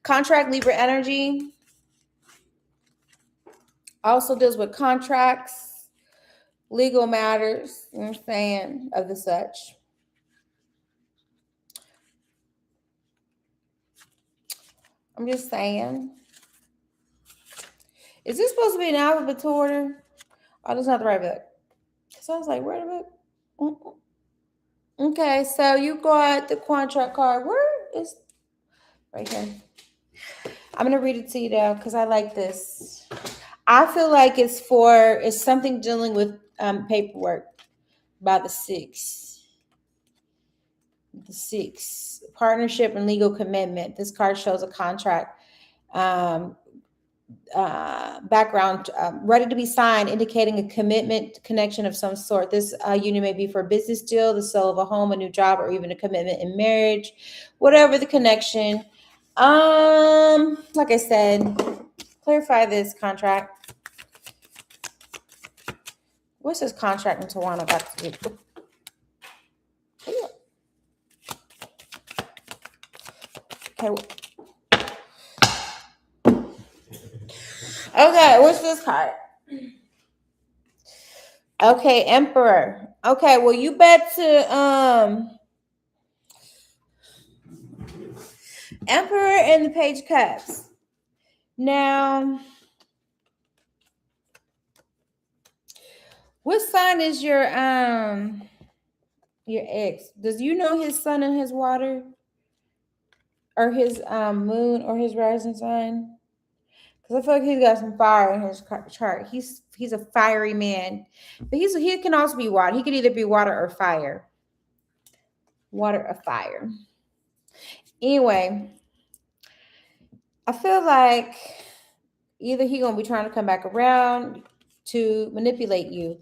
Contract, Libra energy. Also deals with contracts, legal matters, you know what I'm saying, of the such. I'm just saying. Is this supposed to be an alphabet order? Oh, that's not the right book. So I was like, where the book? Okay, so you got the contract card. Where is right here? I'm gonna read it to you though, because I like this. I feel like it's something dealing with paperwork by the 6. The 6, partnership and legal commitment. This card shows a contract. Background, ready to be signed, indicating a commitment connection of some sort. This union may be for a business deal, the sale of a home, a new job, or even a commitment in marriage, whatever the connection. Like I said, clarify this contract. What's this contract in Tawana got to do? Okay, what's this card? Okay, Emperor. Okay, well, you bet to Emperor and the Page of Cups. Now, what sign is your ex? Does you know his sun and his water? Or his moon or his rising sign? Because I feel like he's got some fire in his chart. He's a fiery man. But he can also be water. He could either be water or fire. Water or fire. Anyway, I feel like either he's going to be trying to come back around to manipulate you.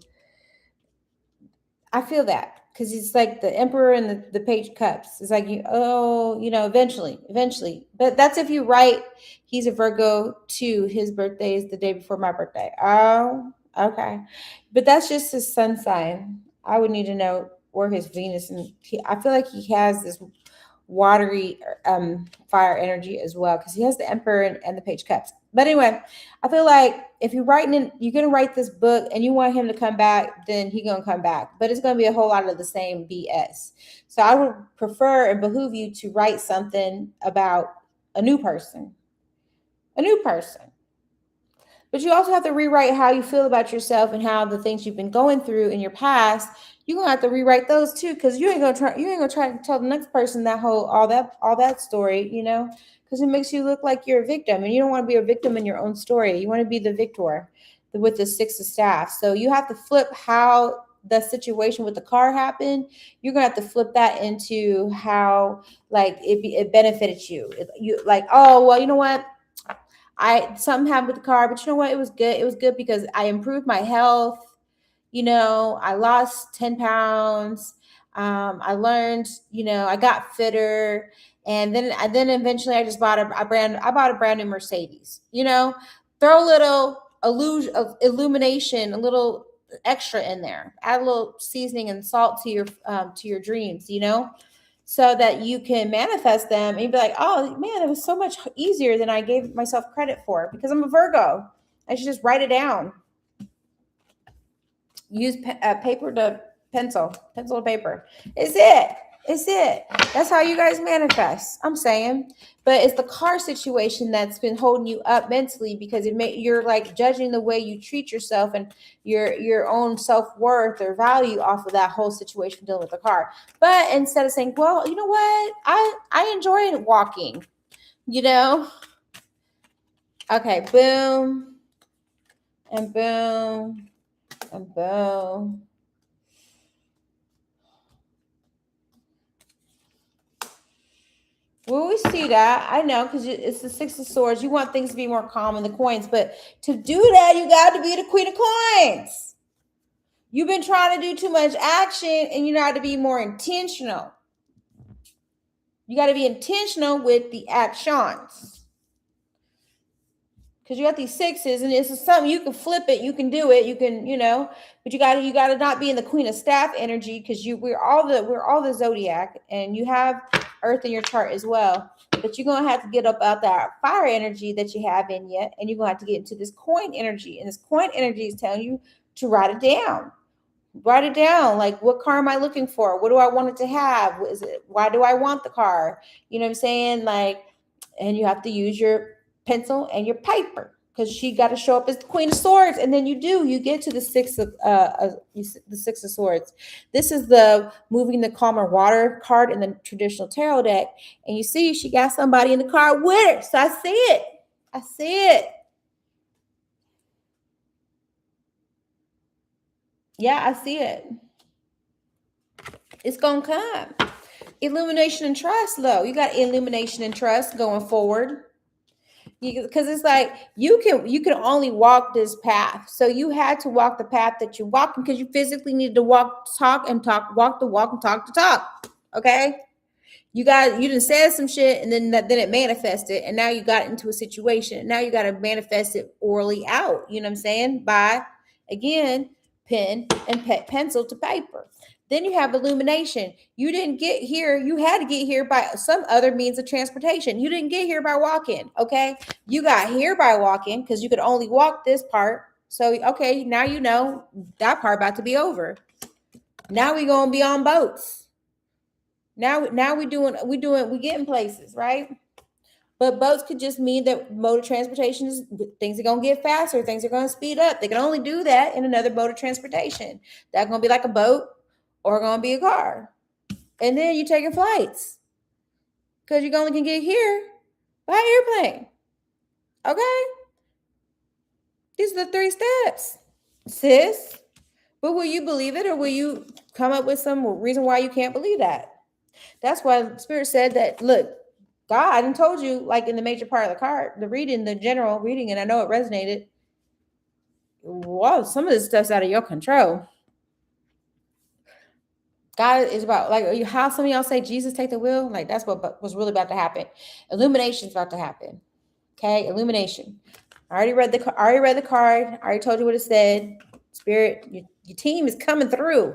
I feel that. Because it's like the Emperor and the Page of Cups. It's like, eventually. But that's if you write, he's a Virgo too. His birthday is the day before my birthday. Oh, okay. But that's just his sun sign. I would need to know where his Venus, and I feel like he has this watery fire energy as well, because he has the Emperor and the Page of Cups. But anyway, I feel like if you're going to write this book and you want him to come back, then he's going to come back. But it's going to be a whole lot of the same BS. So I would prefer and behoove you to write something about a new person. But you also have to rewrite how you feel about yourself and how the things you've been going through in your past. You're gonna have to rewrite those too, because you ain't gonna try to tell the next person all that story, because it makes you look like you're a victim, and you don't want to be a victim in your own story. You want to be the victor with the 6 of staff. So you have to flip how the situation with the car happened. You're gonna have to flip that into how it benefited you. You like, oh well, you know what? Something happened with the car, but you know what? It was good. It was good because I improved my health. I lost 10 pounds. I learned, I got fitter. And then eventually I just bought a brand new Mercedes, throw a little illumination, a little extra in there, add a little seasoning and salt to your dreams, so that you can manifest them and you'd be like, oh man, it was so much easier than I gave myself credit for, because I'm a Virgo. I should just write it down. Use paper to pencil to paper. It's it. That's how you guys manifest. I'm saying, but it's the car situation that's been holding you up mentally, because you're like judging the way you treat yourself and your own self-worth or value off of that whole situation dealing with the car. But instead of saying, well, you know what, I enjoy walking, okay, boom and boom and boom. We always see that. I know, because it's the 6 of Swords. You want things to be more calm in the coins, but to do that, you got to be the Queen of Coins. You've been trying to do too much action, and you got to be more intentional. You got to be intentional with the actions. Because you got these sixes, and it's something you can flip it, you can do it, you can, but you gotta not be in the Queen of Staff energy, because we're all the zodiac, and you have Earth in your chart as well. But you're gonna have to get up out that fire energy that you have in you, and you're gonna have to get into this coin energy. And this coin energy is telling you to write it down. Write it down. Like, what car am I looking for? What do I want it to have? Why do I want the car? You know what I'm saying? Like, and you have to use your pencil and your paper, because she got to show up as the Queen of Swords. And then you get to the Six of Swords. This is the moving the calmer water card in the traditional tarot deck. And you see, she got somebody in the car with her. So I see it. I see it. Yeah, I see it. It's gonna come. Illumination and trust, though. You got illumination and trust going forward. Because it's like you can only walk this path. So you had to walk the path that you're walking, because you physically needed to walk the walk and talk the talk. Okay. You done said some shit, and then it manifested, and now you got into a situation. Now you got to manifest it orally out. You know what I'm saying? By, again, pen and pencil to paper. Then you have illumination. You didn't get here. You had to get here by some other means of transportation. You didn't get here by walking. Okay. You got here by walking, because you could only walk this part. So, okay, now you know that part about to be over. Now we going to be on boats. Now we getting places, right? But boats could just mean that mode of transportation is, things are going to get faster. Things are going to speed up. They can only do that in another mode of transportation. That's going to be like a boat, or going to be a car. And then you're taking flights, because you only can get here by airplane. Okay? These are the 3 steps, sis. But will you believe it, or will you come up with some reason why you can't believe that? That's why Spirit said that, look, God, and told you, like in the major part of the card, the general reading, and I know it resonated. Wow, some of this stuff's out of your control. God is about, like, how some of y'all say Jesus take the wheel. Like, that's what was really about to happen. Illumination's about to happen. Okay, illumination. I already read the card. I already told you what it said. Spirit, your team is coming through.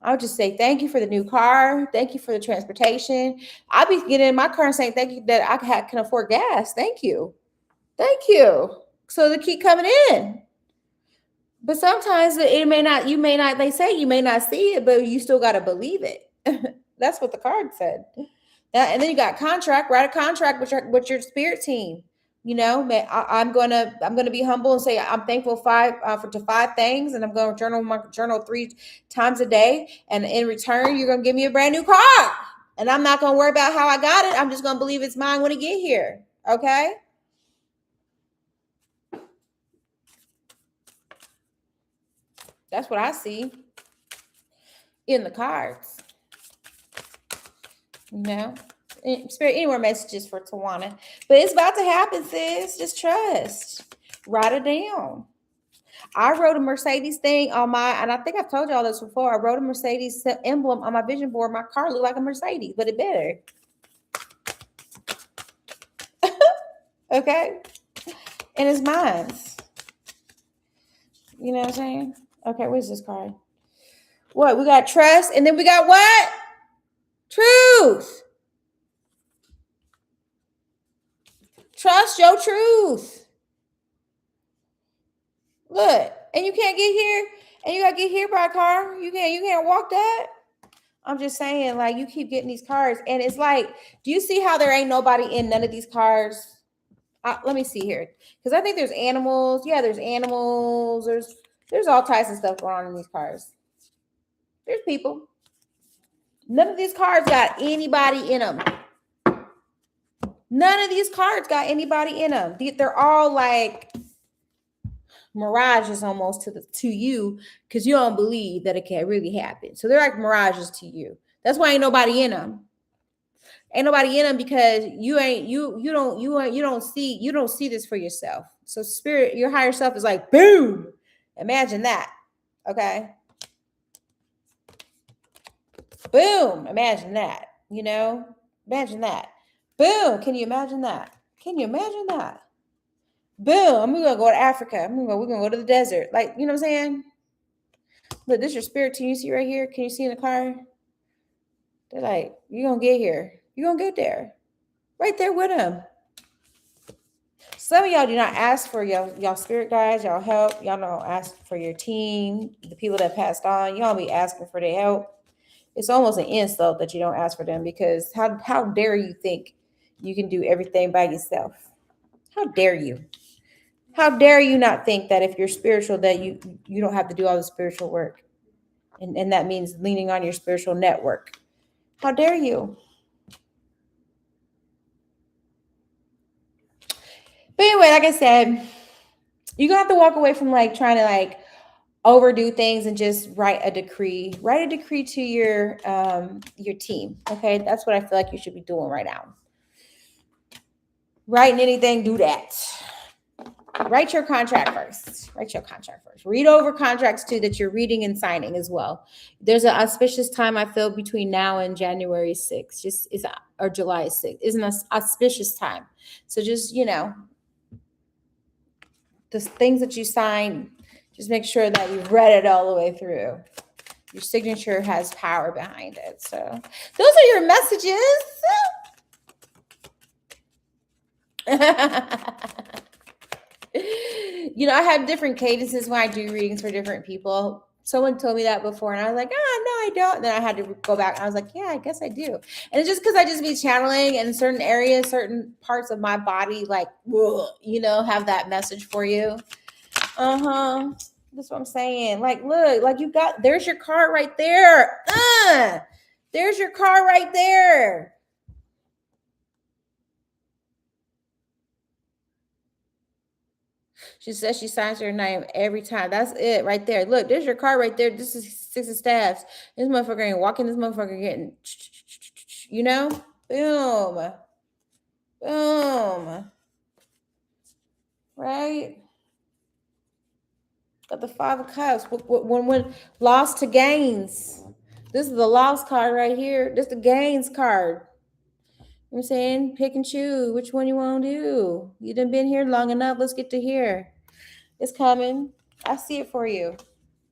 I would just say thank you for the new car. Thank you for the transportation. I'll be getting in my car and saying thank you that I can afford gas. Thank you. Thank you. So they keep coming in. But sometimes they say you may not see it, but you still got to believe it. That's what the card said. And then you got contract, write a contract with your spirit team. I'm gonna be humble and say I'm thankful for 5 things, and I'm going to journal 3 times a day. And in return, you're gonna give me a brand new car, and I'm not gonna worry about how I got it. I'm just gonna believe it's mine when it get here. Okay. That's what I see in the cards. Spirit, any more messages for Tawana? But it's about to happen, sis. Just trust. Write it down. I wrote a Mercedes thing on and I think I've told y'all this before. I wrote a Mercedes emblem on my vision board. My car looked like a Mercedes, but it better. Okay. And it's mine. You know what I'm saying? Okay, where's this card? What? We got trust, and then we got what? Truth. Trust your truth. Look, and you can't get here, and you gotta get here by car. You can't walk that. I'm just saying, like, you keep getting these cards, and it's like, do you see how there ain't nobody in none of these cards? Let me see here, because I think there's animals. Yeah, there's animals. There's all types of stuff going on in these cards. There's people. None of these cards got anybody in them. None of these cards got anybody in them. They're all like mirages almost to you, because you don't believe that it can really happen. So they're like mirages to you. That's why ain't nobody in them. Ain't nobody in them, because you don't see this for yourself. So spirit, your higher self is like, boom. Imagine that. Okay. Boom. Imagine that. Imagine that. Boom. Can you imagine that? Can you imagine that? Boom. I'm gonna go to Africa. We're gonna go to the desert. Like, you know what I'm saying? Look, this is your spirit team. You see right here? Can you see in the car? They're like, you're gonna get here. You're gonna get there. Right there with them. Some of y'all do not ask for y'all spirit guides, y'all help. Y'all don't ask for your team, the people that passed on. Y'all be asking for their help. It's almost an insult that you don't ask for them, because how dare you think you can do everything by yourself? How dare you? How dare you not think that if you're spiritual that you don't have to do all the spiritual work? And that means leaning on your spiritual network. How dare you? But anyway, like I said, you're gonna have to walk away from like trying to like overdo things and just write a decree. Write a decree to your team. Okay, that's what I feel like you should be doing right now. Writing anything, do that. Write your contract first. Write your contract first. Read over contracts too that you're reading and signing as well. There's an auspicious time I feel between now and January 6th. Or July 6th. Is an auspicious time. So just, the things that you sign, just make sure that you've read it all the way through. Your signature has power behind it. So those are your messages. I have different cadences when I do readings for different people. Someone told me that before, and I was like, no, I don't. And then I had to go back, and I was like, yeah, I guess I do. And it's just because I just be channeling in certain areas, certain parts of my body, like, have that message for you. That's what I'm saying. Like, look, like there's your card right there. There's your card right there. She says she signs her name every time. That's it right there. Look, there's your card right there. This is 6 of staffs. This motherfucker ain't walking. This motherfucker getting, boom. Boom. Right? Got the 5 of Cups. When loss to gains. This is the loss card right here. This is the gains card. You know what I'm saying? Pick and choose which one you want to do. You done been here long enough. Let's get to here. It's coming. I see it for you.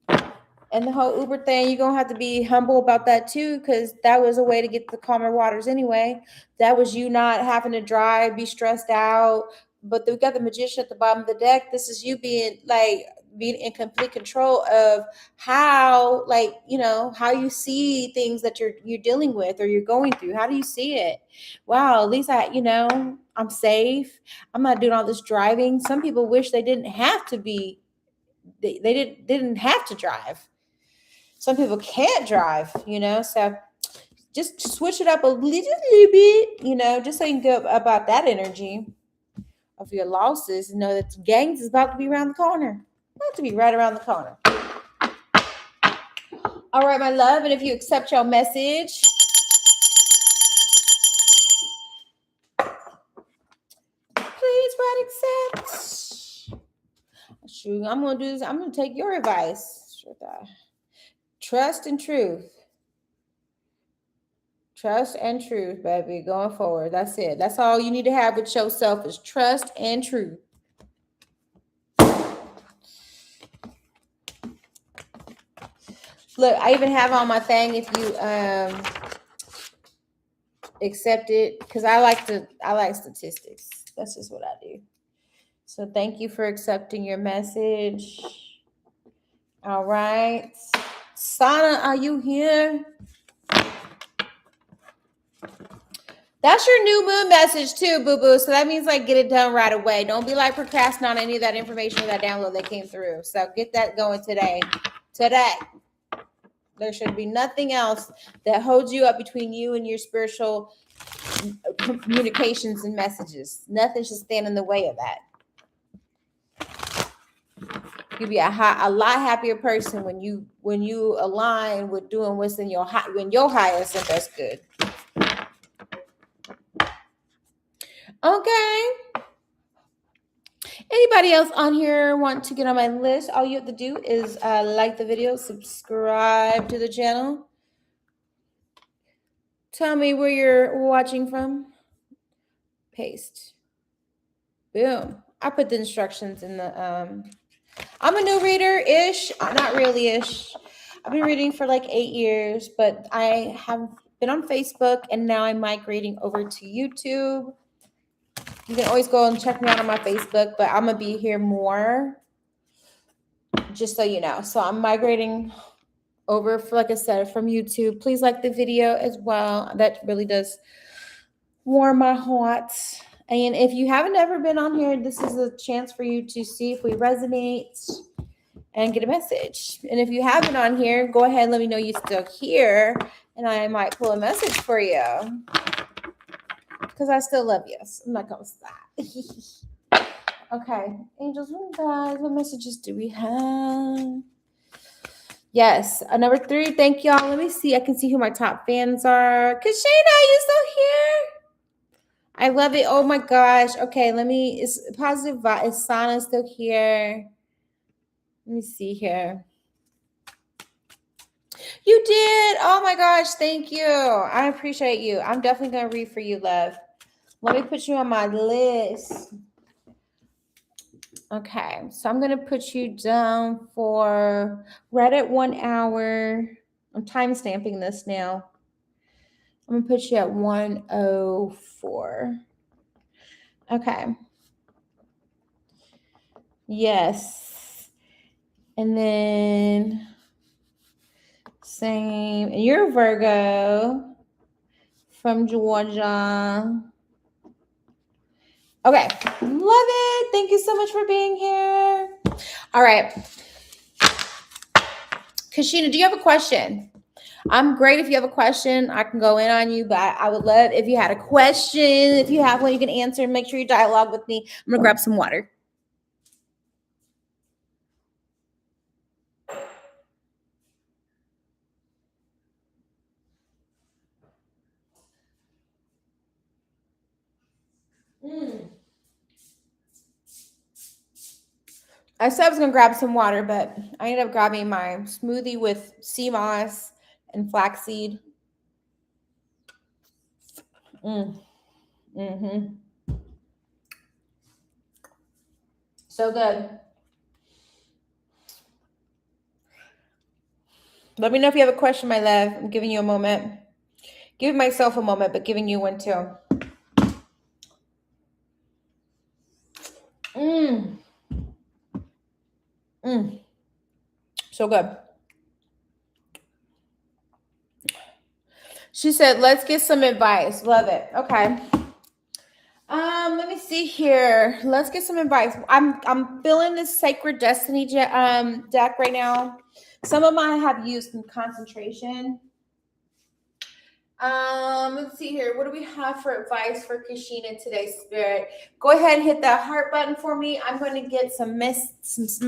And the whole Uber thing, you're going to have to be humble about that too, because that was a way to get the calmer waters anyway. That was you not having to drive, be stressed out. But we got the Magician at the bottom of the deck. This is you being in complete control of how, how you see things that you're dealing with or you're going through. How do you see it? Wow, at least I'm safe. I'm not doing all this driving. Some people wish they didn't have to be, they didn't have to drive. Some people can't drive, so just switch it up a little bit, just so you can go about that energy of your losses. Know that the gangs is about to be around the corner. About to be right around the corner. All right, my love, and if you accept your message, please write accept. Shoot, I'm going to do this. I'm going to take your advice. Trust and truth. Trust and truth, baby, going forward. That's it. That's all you need to have with yourself is trust and truth. Look, I even have on my thing if you accept it, because I like statistics. That's just what I do. So thank you for accepting your message. All right. Sana, are you here? That's your new moon message too, boo-boo. So that means get it done right away. Don't be procrastinating on any of that information or that download that came through. So get that going today. There should be nothing else that holds you up between you and your spiritual communications and messages. Nothing should stand in the way of that. You'll be a lot happier person when you align with doing what's in your highest and best good. Okay. Anybody else on here want to get on my list? All you have to do is like the video, subscribe to the channel, Tell me where you're watching from. Paste. Boom. I put the instructions in the I'm a new reader-ish, not really-ish. I've been reading for like 8 years, but I have been on Facebook and now I'm migrating over to YouTube. You can always go and check me out on my Facebook, but I'm gonna be here more, just so you know. So I'm migrating over, for, like I said, from YouTube. Please like the video as well. That really does warm my heart. And if you haven't ever been on here, this is a chance for you to see if we resonate and get a message. And if you have been on here, go ahead and let me know you're still here, and I might pull a message for you, because I still love you. So I'm not gonna stop. Okay, angels and guys, what messages do we have? Yes, number 3. Thank y'all. Let me see. I can see who my top fans are. Kashana, you still here? I love it. Oh my gosh. Okay, is positive vibe. Is Sana still here? Let me see here. You did. Oh my gosh. Thank you. I appreciate you. I'm definitely going to read for you, love. Let me put you on my list. Okay. So I'm going to put you down for right at 1 hour. I'm time stamping this now. I'm going to put you at 1:04. Okay. Yes. And then same. And you're Virgo from Georgia. Okay. Love it. Thank you so much for being here. All right. Kashina, do you have a question? I'm great if you have a question. I can go in on you, but I would love if you had a question. If you have one, you can answer. Make sure you dialogue with me. I'm going to grab some water. I said I was going to grab some water, but I ended up grabbing my smoothie with sea moss and flaxseed. Mm-hmm. So good. Let me know if you have a question, my love. I'm giving you a moment. Giving myself a moment, but giving you one too. So good. She said, let's get some advice. Love it. Okay. Let me see here. Let's get some advice. I'm feeling this Sacred Destiny deck right now. Some of mine I have used in concentration. Let's see here. What do we have for advice for Kashina today, Spirit? Go ahead and hit that heart button for me. I'm going to get some messages.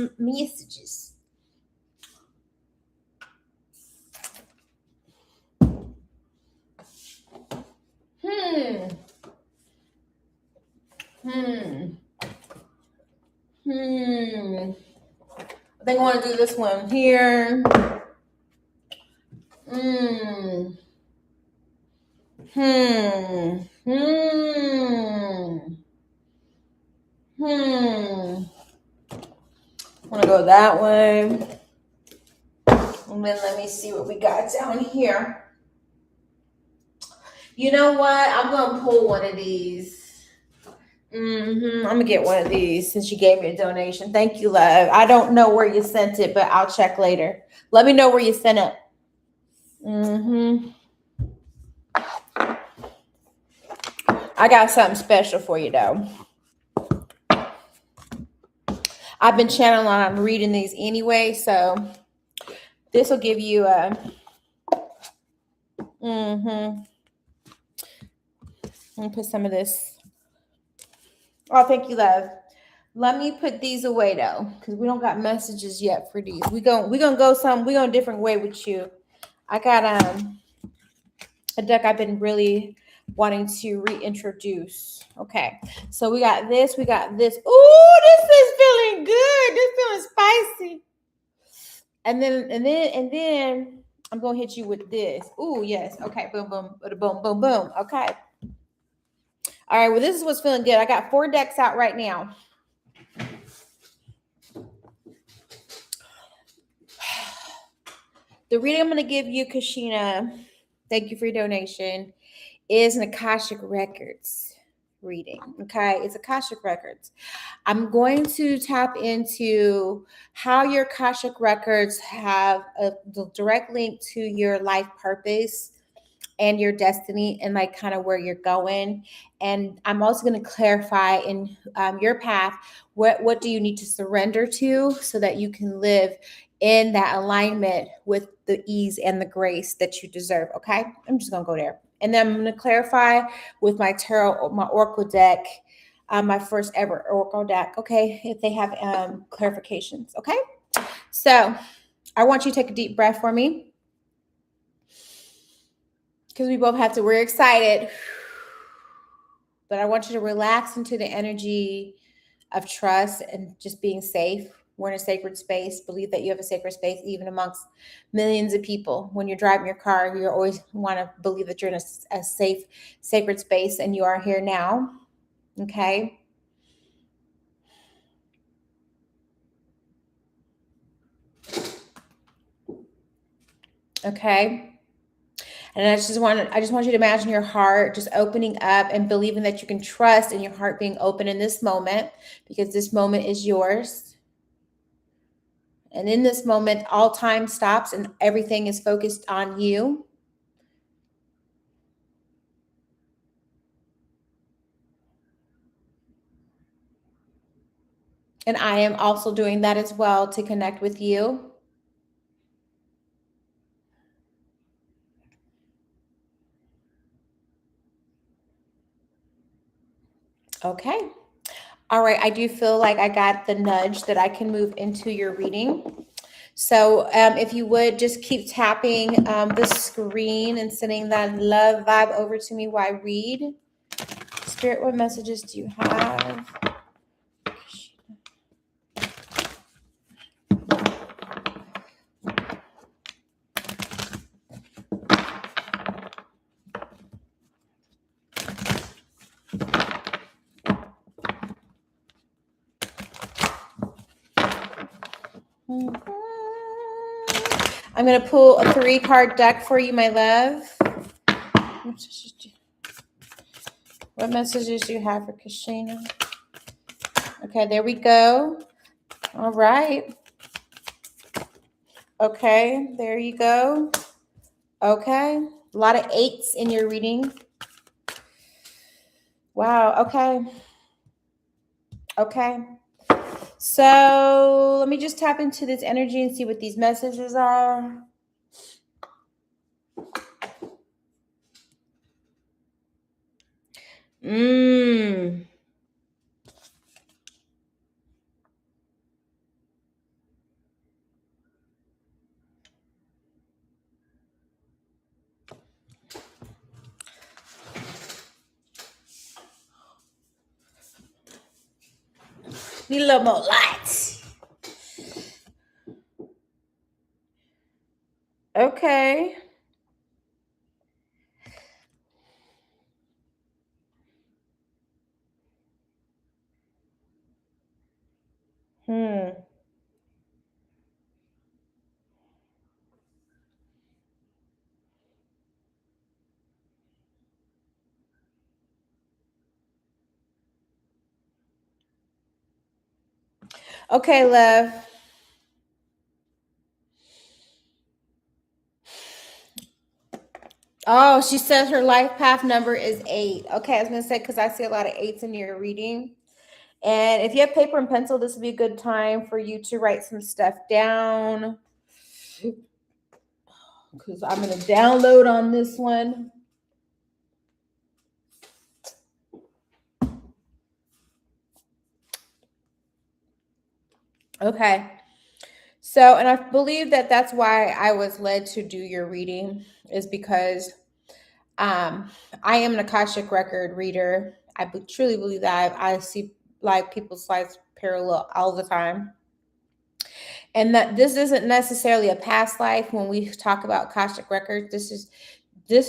I think I want to do this one here. I want to go that way. And then let me see what we got down here. You know what? I'm going to pull one of these. I'm going to get one of these since you gave me a donation. Thank you, love. I don't know where you sent it, but I'll check later. Let me know where you sent it. I got something special for you, though. I've been channeling on reading these anyway, so this will give you a... I'm going to put some of this. Oh, thank you, love. Let me put these away, though, because we don't got messages yet for these. We're going to go a different way with you. I got a deck I've been really wanting to reintroduce. Okay, so we got this. Ooh, this is feeling good. This feeling spicy. And then I'm going to hit you with this. Ooh, yes. Okay. Boom, boom, boom, boom, boom. Okay. All right. Well, this is what's feeling good. I got 4 decks out right now. The reading I'm going to give you, Kashina, thank you for your donation, is an Akashic Records reading. Okay. It's Akashic Records. I'm going to tap into how your Akashic Records have a direct link to your life purpose and your destiny and like kind of where you're going. And I'm also going to clarify in your path, what do you need to surrender to so that you can live in that alignment with the ease and the grace that you deserve. Okay. I'm just going to go there. And then I'm going to clarify with my tarot, my oracle deck, my first ever oracle deck. Okay. If they have clarifications. Okay. So I want you to take a deep breath for me, because we both have to, we're excited, but I want you to relax into the energy of trust and just being safe. We're in a sacred space. Believe that you have a sacred space, even amongst millions of people. When you're driving your car, you always want to believe that you're in a safe, sacred space, and you are here now. Okay. Okay. And I just want you to imagine your heart just opening up and believing that you can trust in your heart being open in this moment, because this moment is yours. And in this moment, all time stops and everything is focused on you. And I am also doing that as well to connect with you. Okay. All right. I do feel like I got the nudge that I can move into your reading. So if you would just keep tapping the screen and sending that love vibe over to me while I read. Spirit, what messages do you have? I'm going to pull a 3-card deck for you, my love. What messages do you have for Kashina? Okay, there we go. All right. Okay, there you go. Okay. A lot of 8s in your reading. Wow. Okay. Okay. So let me just tap into this energy and see what these messages are. Need a little more light. Okay. Okay, love. Oh, she says her life path number is 8. Okay, I was going to say, because I see a lot of 8s in your reading. And if you have paper and pencil, this would be a good time for you to write some stuff down, because I'm going to download on this one. Okay. So, and I believe that that's why I was led to do your reading, is because I am an Akashic record reader. I truly believe that. I see like people's lives parallel all the time. And that this isn't necessarily a past life. When we talk about Akashic records, this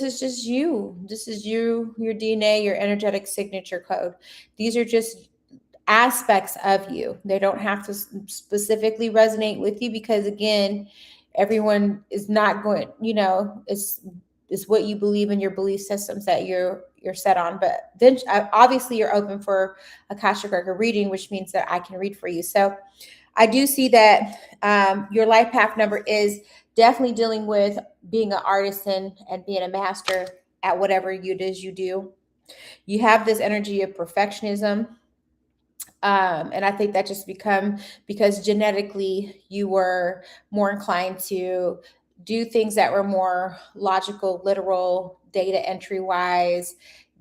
is just you. This is you, your DNA, your energetic signature code. These are just aspects of you. They don't have to specifically resonate with you, because again, everyone is not going, it's what you believe in, your belief systems that you're set on. But then obviously you're open for Akashic record reading, which means that I can read for you. So I do see that your life path number is definitely dealing with being an artisan and being a master at whatever it is you do. You have this energy of perfectionism. And I think that just become because genetically you were more inclined to do things that were more logical, literal, data entry wise,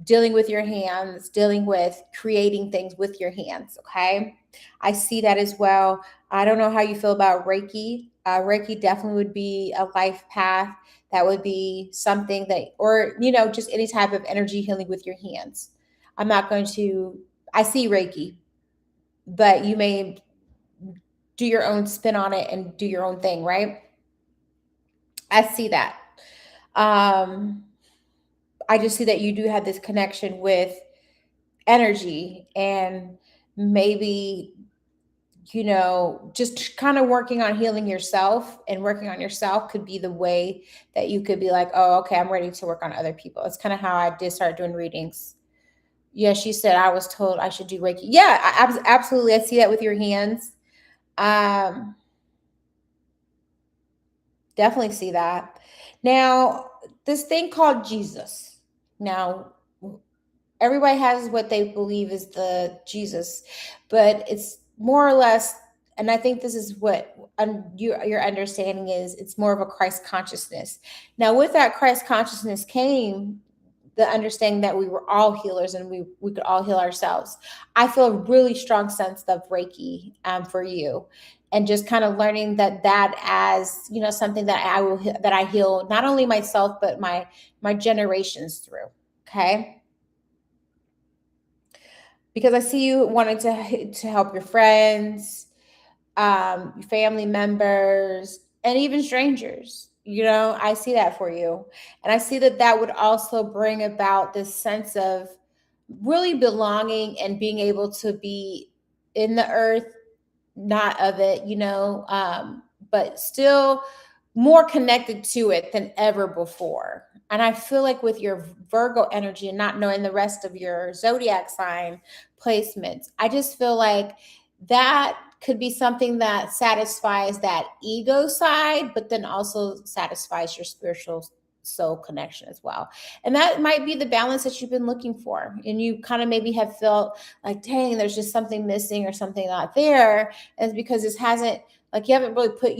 dealing with your hands, dealing with creating things with your hands. Okay. I see that as well. I don't know how you feel about Reiki. Reiki definitely would be a life path. That would be something that, or, just any type of energy healing with your hands. I'm not going to, I see Reiki, but you may do your own spin on it and do your own thing, right? I see that. Um, I just see that you do have this connection with energy, and maybe, just kind of working on healing yourself and working on yourself could be the way that you could be like, oh, okay, I'm ready to work on other people. It's kind of how I did start doing readings. Yeah, she said I was told I should do Reiki. Yeah, absolutely. I see that with your hands. Um, Definitely see that. Now, this thing called Jesus. Now, everybody has what they believe is the Jesus, but it's more or less, and I think this is what your understanding is, it's more of a Christ consciousness. Now, with that Christ consciousness came the understanding that we were all healers and we could all heal ourselves. I feel a really strong sense of Reiki for you, and just kind of learning that as something that I heal not only myself but my generations through. Okay, because I see you wanting to help your friends, your family members, and even strangers. I see that for you. And I see that would also bring about this sense of really belonging and being able to be in the earth, not of it, but still more connected to it than ever before. And I feel like with your Virgo energy and not knowing the rest of your zodiac sign placements, I just feel like that could be something that satisfies that ego side, but then also satisfies your spiritual soul connection as well. And that might be the balance that you've been looking for. And you kind of maybe have felt like, dang, there's just something missing or something not there. And it's because this hasn't, like, you haven't really put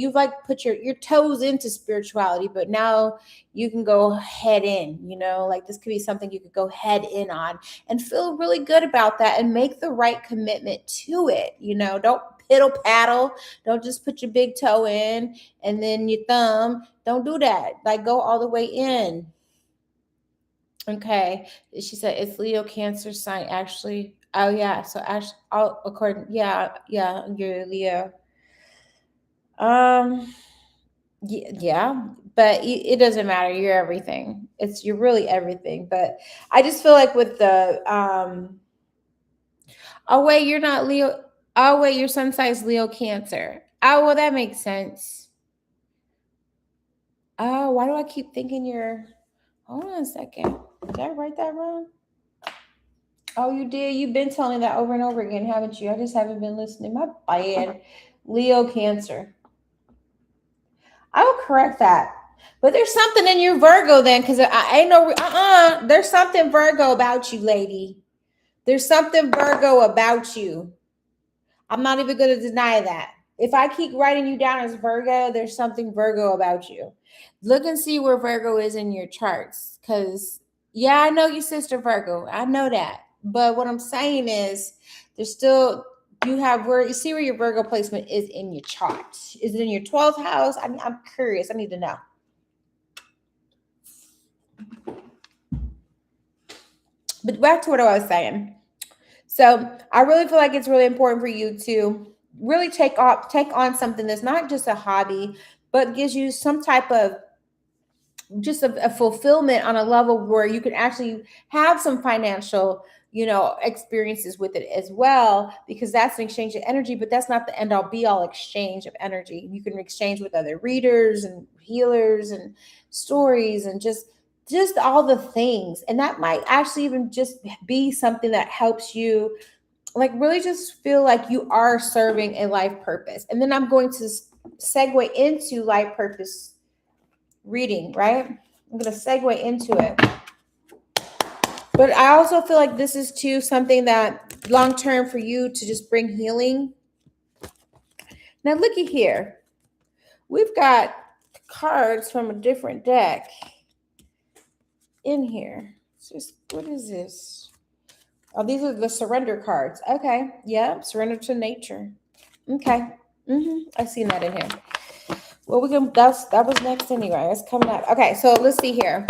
your toes into spirituality, but now you can go head in, like this could be something you could go head in on and feel really good about that and make the right commitment to it. Don't piddle paddle. Don't just put your big toe in and then your thumb. Don't do that. Like, go all the way in. Okay. She said it's Leo Cancer sign, actually. Oh yeah. So actually, according, yeah, you're Leo. Um, yeah, but it doesn't matter. You're everything. You're really everything. But I just feel like with the oh wait, you're not Leo. Oh wait, your sun sign Leo Cancer. Oh well, that makes sense. Oh, why do I keep thinking you're? Hold on a second. Did I write that wrong? Oh, you did. You've been telling me that over and over again, haven't you? I just haven't been listening. My bad. Leo Cancer. I will correct that. But there's something in your Virgo then, because I ain't no there's something Virgo about you, lady. There's something Virgo about you. I'm not even going to deny that. If I keep writing you down as Virgo, there's something Virgo about you. Look and see where Virgo is in your charts. Because, yeah, I know your sister Virgo. I know that. But what I'm saying is, there's still, you see where your Virgo placement is in your chart. Is it in your 12th house? I'm curious. I need to know. But back to what I was saying. So I really feel like it's really important for you to really take on something that's not just a hobby, but gives you some type of just a fulfillment on a level where you can actually have some financial, experiences with it as well, because that's an exchange of energy. But that's not the end all be all exchange of energy. You can exchange with other readers and healers and stories and just all the things, and that might actually even just be something that helps you, like, really just feel like you are serving a life purpose. And then I'm going to segue into life purpose reading, right? I'm going to segue into it. But I also feel like this is too something that long term for you to just bring healing. Now, looky here. We've got cards from a different deck in here. It's just, what is this? Oh, these are the surrender cards. Okay. Yeah. Surrender to nature. Okay. I've seen that in here. Well, that was next anyway. It's coming up. Okay. So let's see here.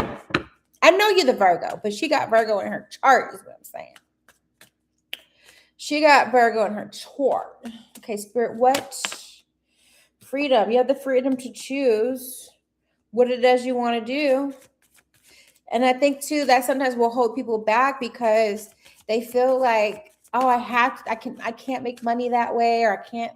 I know you're the Virgo, but she got Virgo in her chart, is what I'm saying. She got Virgo in her chart. Okay, Spirit, what? Freedom. You have the freedom to choose what it is you want to do. And I think too that sometimes will hold people back because they feel like, oh, I can't make money that way, or I can't,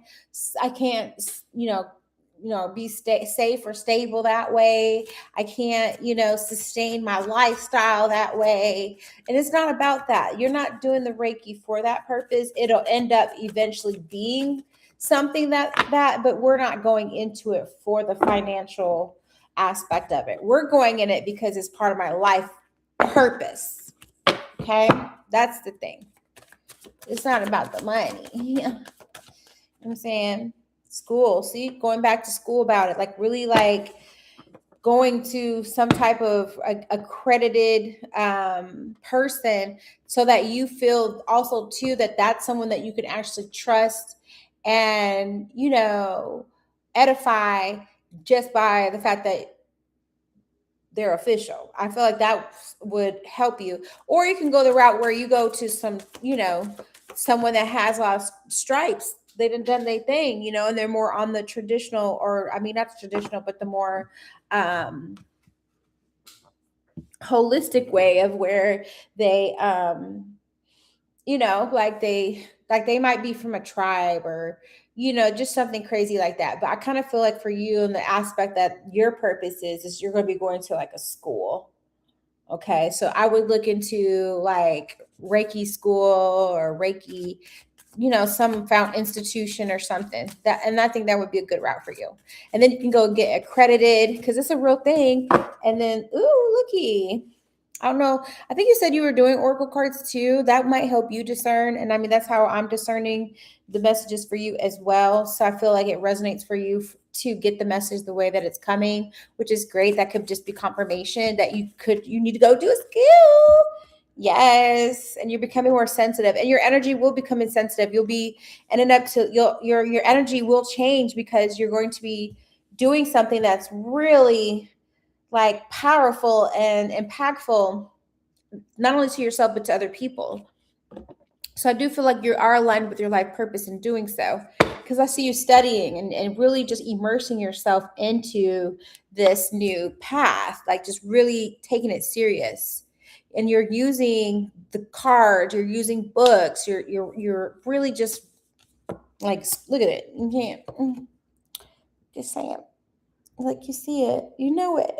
be safe or stable that way. I can't, sustain my lifestyle that way. And it's not about that. You're not doing the Reiki for that purpose. It'll end up eventually being something but we're not going into it for the financial aspect of it. We're going in it because it's part of my life purpose. Okay? That's the thing. It's not about the money. You know what I'm saying? School. See, going back to school about it, like really like going to some type of accredited person, so that you feel also too that that's someone that you can actually trust and, edify just by the fact that they're official. I feel like that would help you. Or you can go the route where you go to some, someone that has a lot of stripes. They done their thing, and they're more on the traditional, or I mean, not the traditional, but the more holistic way of where they, like they might be from a tribe, or, just something crazy like that. But I kind of feel like for you, and the aspect that your purpose is you're going to be going to like a school. Okay. So I would look into like Reiki school or Reiki, some found institution or something and I think that would be a good route for you. And then you can go get accredited because it's a real thing. And then, ooh, looky. I don't know. I think you said you were doing oracle cards too. That might help you discern. And I mean, that's how I'm discerning the messages for you as well. So I feel like it resonates for you to get the message the way that it's coming, which is great. That could just be confirmation that you need to go do a skill. Yes. And you're becoming more sensitive, and your energy will become insensitive. You'll be ending up to your energy will change because you're going to be doing something that's really like powerful and impactful, not only to yourself, but to other people. So I do feel like you are aligned with your life purpose in doing so, because I see you studying and really just immersing yourself into this new path, like just really taking it serious. And you're using the cards, you're using books, you're really just like, look at it. You can't just say it. Like you see it, you know it.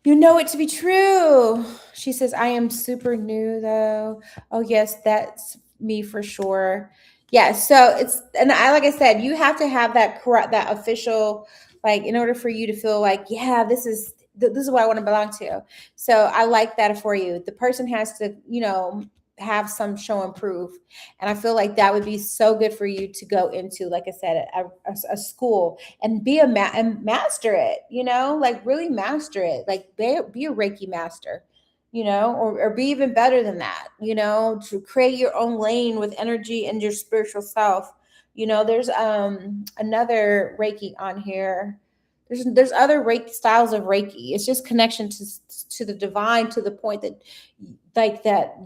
You know it to be true. She says, I am super new though. Oh, yes, that's me for sure. Yeah. So and like I said, you have to have that official, like, in order for you to feel like, yeah, this is what I want to belong to. So I like that for you. The person has to, have some show and prove. And I feel like that would be so good for you to go into, like I said, a school and be and master it, like really master it, like be a Reiki master, or be even better than that, to create your own lane with energy and your spiritual self. There's another Reiki on here. There's other Reiki styles of Reiki. It's just connection to the divine, to the point that like that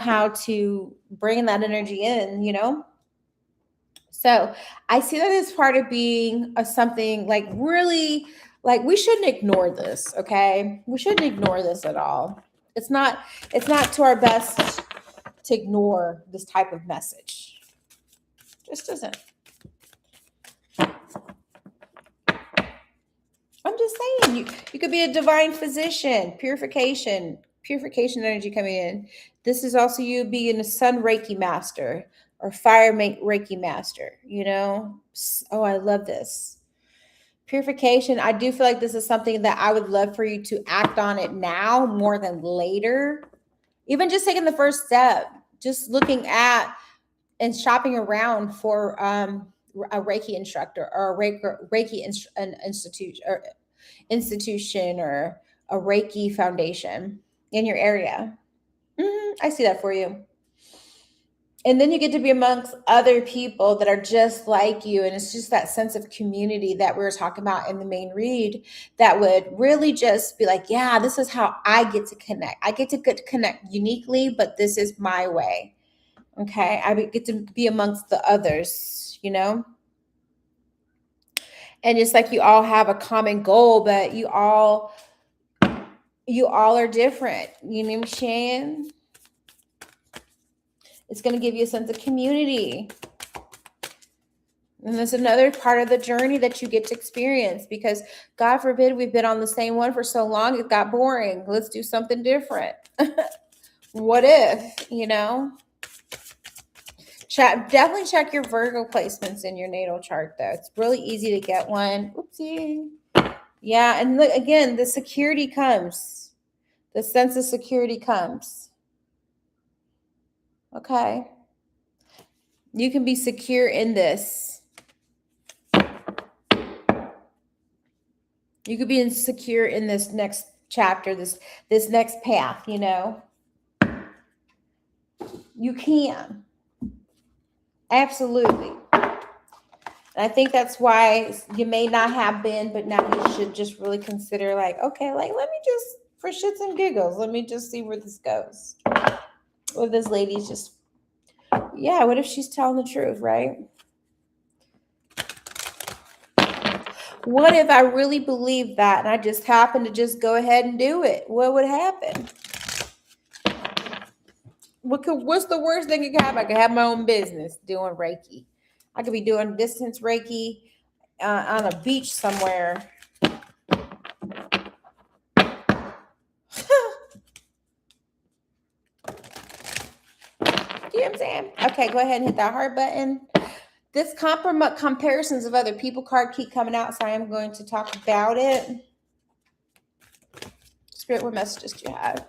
how to bring that energy in, So I see that as part of being a something like really like we shouldn't ignore this, okay? We shouldn't ignore this at all. It's not to our best to ignore this type of message. Just isn't. I'm just saying you could be a divine physician, purification energy coming in. This is also you being a sun Reiki master or fire Reiki master, you know? Oh, I love this. Purification, I do feel like this is something that I would love for you to act on it now more than later. Even just taking the first step, just looking at and shopping around for a Reiki instructor or a Reiki institution or a Reiki foundation in your area. I see that for you. And then you get to be amongst other people that are just like you. And it's just that sense of community that we were talking about in the main read that would really just be like, yeah, this is how I get to connect. I get to connect uniquely, but this is my way. Okay. I get to be amongst the others, you know? And it's like you all have a common goal, but you all are different. You know what I'm saying? It's going to give you a sense of community. And that's another part of the journey that you get to experience because God forbid we've been on the same one for so long, it got boring. Let's do something different. What if, you know? Definitely check your Virgo placements in your natal chart though. It's really easy to get one. Oopsie. Yeah, and look again, the security comes. The sense of security comes. Okay. You can be secure in this. You could be insecure in this next chapter, this next path, you know. You can. Absolutely. And I think that's why you may not have been, but now you should just really consider like, okay, like let me just, for shits and giggles, let me just see where this goes. What if this lady's just, yeah, what if she's telling the truth, right? What if I really believe that and I just happen to just go ahead and do it? What would happen? What's the worst thing that could happen? I could have my own business doing Reiki. I could be doing distance Reiki on a beach somewhere. You know what I'm saying? Okay, go ahead and hit that heart button. This comparisons of other people card keep coming out, so I am going to talk about it. Spirit, what messages do you have?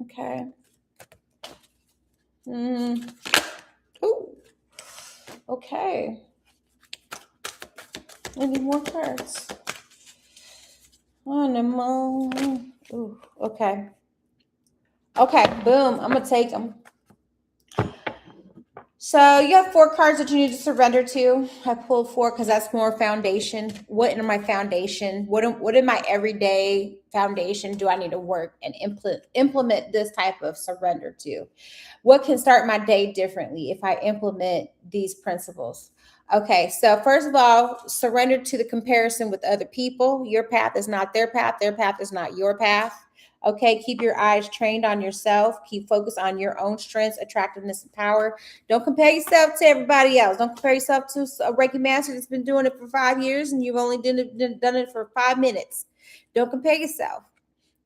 Okay. Ooh. Okay. I need more cards. On the moon. Ooh. Okay. Okay. Boom. I'm gonna take them. So you have 4 cards that you need to surrender to. I pulled 4 because that's more foundation. What in my foundation? What in my everyday foundation do I need to work and implement this type of surrender to? What can start my day differently if I implement these principles? Okay, so first of all, surrender to the comparison with other people. Your path is not their path. Their path is not your path. Okay, keep your eyes trained on yourself. Keep focused on your own strengths, attractiveness, and power. Don't compare yourself to everybody else. Don't compare yourself to a Reiki master that's been doing it for 5 years and you've only done it for 5 minutes. Don't compare yourself.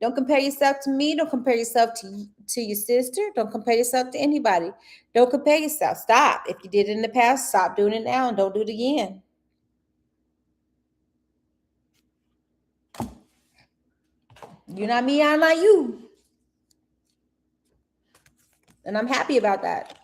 Don't compare yourself to me. Don't compare yourself to your sister. Don't compare yourself to anybody. Don't compare yourself. Stop. If you did it in the past, stop doing it now and don't do it again. You're not me, I'm not you. And I'm happy about that.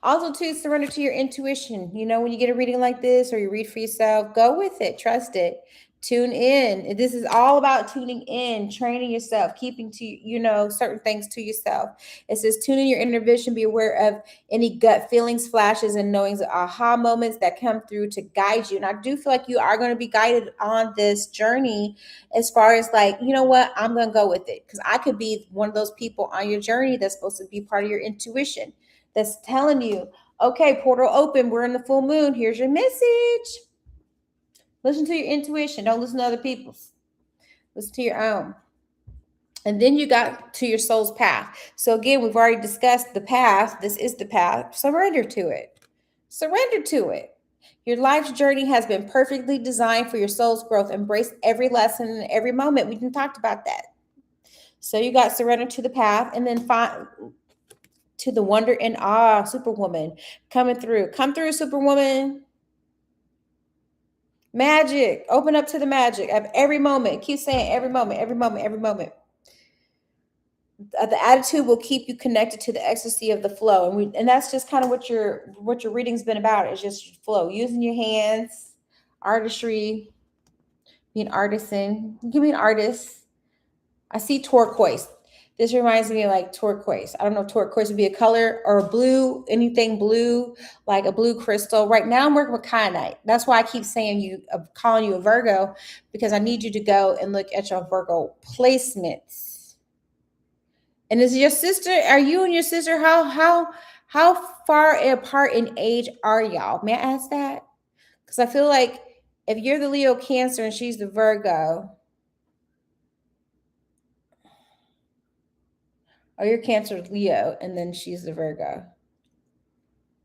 Also, to surrender to your intuition. You know, when you get a reading like this or you read for yourself, go with it. Trust it. Tune in. This is all about tuning in, training yourself, keeping to, certain things to yourself. It says, tune in your inner vision, be aware of any gut feelings, flashes, and knowings, aha moments that come through to guide you. And I do feel like you are going to be guided on this journey as far as like, you know what, I'm going to go with it. Because I could be one of those people on your journey that's supposed to be part of your intuition that's telling you, okay, portal open, we're in the full moon, here's your message. Listen to your intuition. Don't listen to other people's. Listen to your own. And then you got to your soul's path. So again, we've already discussed the path. This is the path. Surrender to it. Surrender to it. Your life's journey has been perfectly designed for your soul's growth. Embrace every lesson and every moment. We didn't talk about that. So you got surrender to the path, and then find to the wonder and awe, Superwoman coming through. Come through, Superwoman. Magic. Open up to the magic of every moment. Keep saying every moment, every moment, every moment. The attitude will keep you connected to the ecstasy of the flow, and that's just kind of what your reading's been about. Is just flow, using your hands, artistry, be an artisan. You can be an artist. I see turquoise. This reminds me of like turquoise. I don't know if turquoise would be a color or a blue, anything blue, like a blue crystal. Right now I'm working with kyanite. That's why I keep saying calling you a Virgo, because I need you to go and look at your Virgo placements. And is your sister, are you and your sister, how far apart in age are y'all? May I ask that? Because I feel like if you're the Leo Cancer and she's the Virgo, or you're Cancer Leo and then she's the Virgo.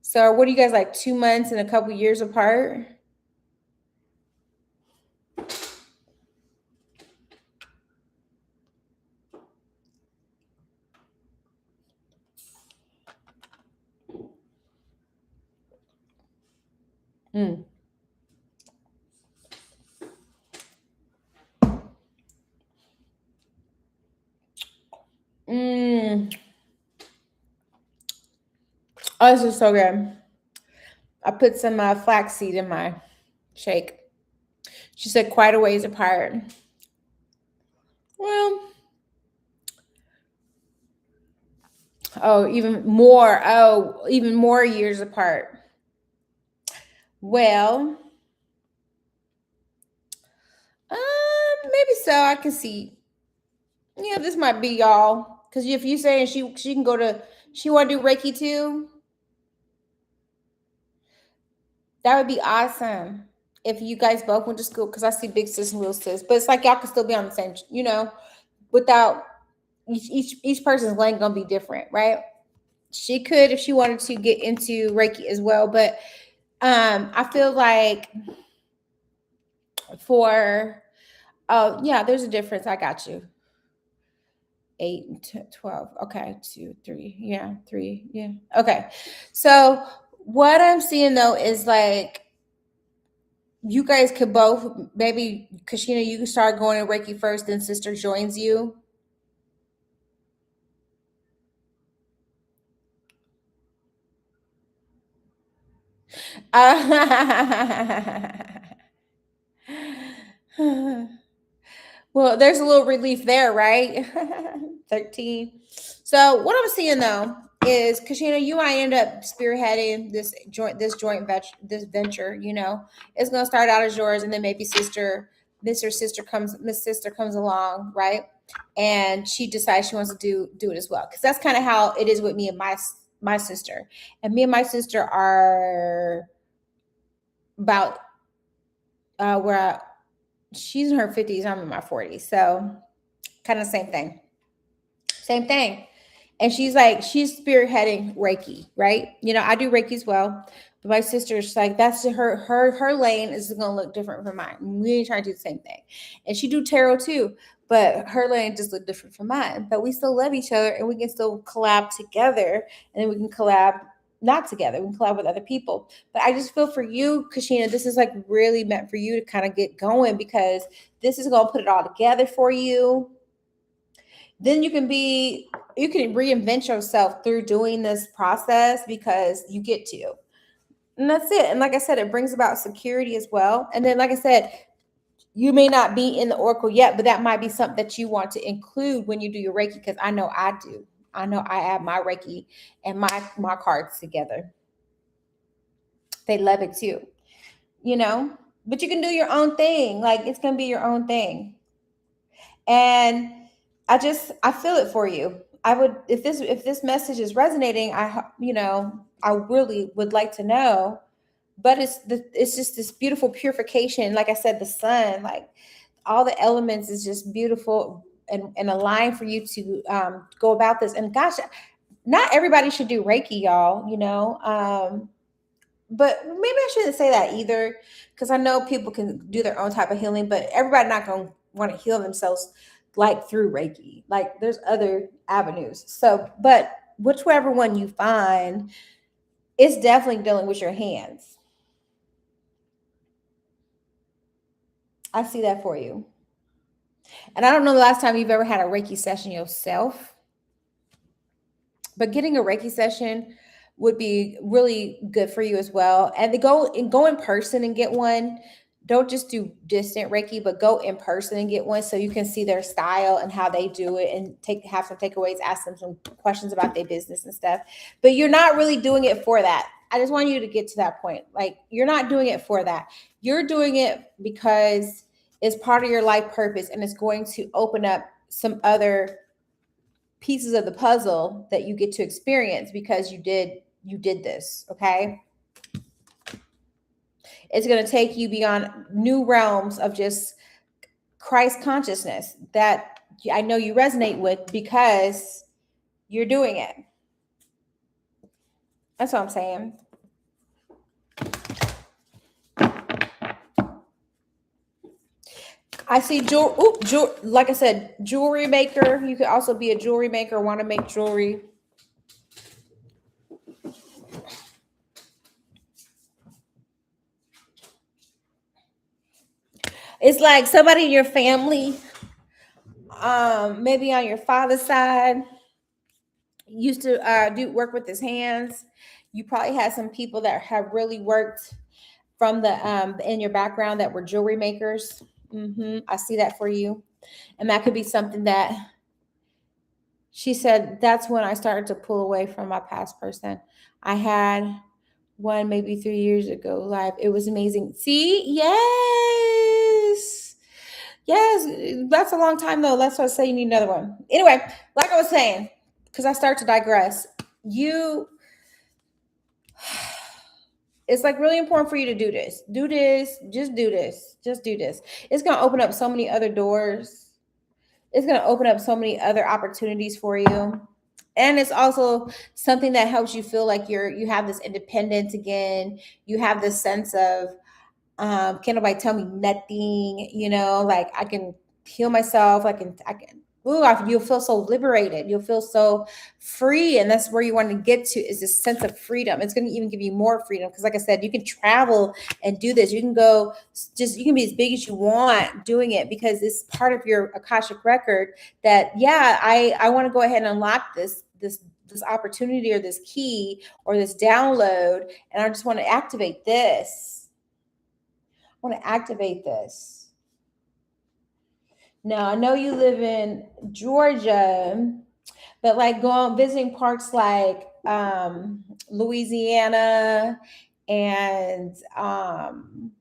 So what are you guys, like 2 months and a couple years apart? Mm. Oh, this is so good. I put some flaxseed in my shake. She said quite a ways apart. Well, even more years apart. Well, maybe so. I can see. Yeah, this might be y'all. Because if you saying she can go to, she want to do Reiki too, that would be awesome. If you guys both went to school, because I see big sis and little sis, but it's like y'all can still be on the same, without each person's lane gonna be different, right? She could, if she wanted to, get into Reiki as well, but I feel like there's a difference. I got you. 8, 12. Okay, 2, 3. Yeah, 3. Yeah. Okay. So what I'm seeing though is like you guys could both, maybe Kashina, you can start going to Reiki first, then sister joins you. Well, there's a little relief there, right? 13. So what I'm seeing though is, Kashina, you might end up spearheading this joint venture. It's gonna start out as yours, and then maybe Miss Sister comes along, right? And she decides she wants to do it as well. Because that's kind of how it is with me and my sister. And me and my sister are about where she's in her 50s, I'm in my 40s. So kind of same thing. And she's spearheading Reiki, right? I do Reiki as well. But my sister's like, that's her lane is going to look different from mine. We ain't trying to do the same thing. And she do tarot too, but her lane just look different from mine. But we still love each other, and we can still collab together, and then we can collab not together. We can collab with other people. But I just feel for you, Kashina, this is like really meant for you to kind of get going, because this is going to put it all together for you. Then you can reinvent yourself through doing this process, because you get to. And that's it. And like I said, it brings about security as well. And then, like I said, You may not be in the oracle yet, but that might be something that you want to include when you do your Reiki, because I know I do. I know I add my Reiki and my cards together. They love it too, you know. But you can do your own thing. Like, it's gonna be your own thing. And I feel it for you. I would, if this message is resonating, I really would like to know. But it's just this beautiful purification. Like I said, the sun, like all the elements is just beautiful and a line for you to go about this. And gosh, not everybody should do Reiki, y'all, but maybe I shouldn't say that either, because I know people can do their own type of healing, but everybody not going to want to heal themselves like through Reiki. Like, there's other avenues. So, but whichever one you find, it's definitely dealing with your hands. I see that for you. And I don't know the last time you've ever had a Reiki session yourself, but getting a Reiki session would be really good for you as well. And to go in person and get one. Don't just do distant Reiki, but go in person and get one so you can see their style and how they do it, and have some takeaways, ask them some questions about their business and stuff. But you're not really doing it for that. I just want you to get to that point. Like, you're not doing it for that. You're doing it because it's part of your life purpose, and it's going to open up some other pieces of the puzzle that you get to experience because you did this. Okay. It's going to take you beyond new realms of just Christ consciousness that I know you resonate with because you're doing it. That's what I'm saying. I see like I said, jewelry maker. You could also be a jewelry maker, want to make jewelry. It's like somebody in your family, maybe on your father's side, used to do work with his hands. You probably had some people that have really worked from the in your background that were jewelry makers. I see that for you. And that could be something that she said, that's when I started to pull away from my past person. I had one maybe 3 years ago live. It was amazing. See? Yes. That's a long time though. That's why I say you need another one. Anyway, like I was saying, because I start to digress, it's like really important for you to do this. Do this. Just do this. Just do this. It's going to open up so many other doors. It's going to open up so many other opportunities for you. And it's also something that helps you feel like you have this independence again. You have this sense of, can't nobody tell me nothing, like I can heal myself. You'll feel so liberated. You'll feel so free. And that's where you want to get to, is this sense of freedom. It's going to even give you more freedom. Because like I said, you can travel and do this. You can you can be as big as you want doing it, because it's part of your Akashic record that, I want to go ahead and unlock this opportunity or this key or this download. And I just want to activate this. I want to activate this. Now, I know you live in Georgia, but like visiting parks like Louisiana and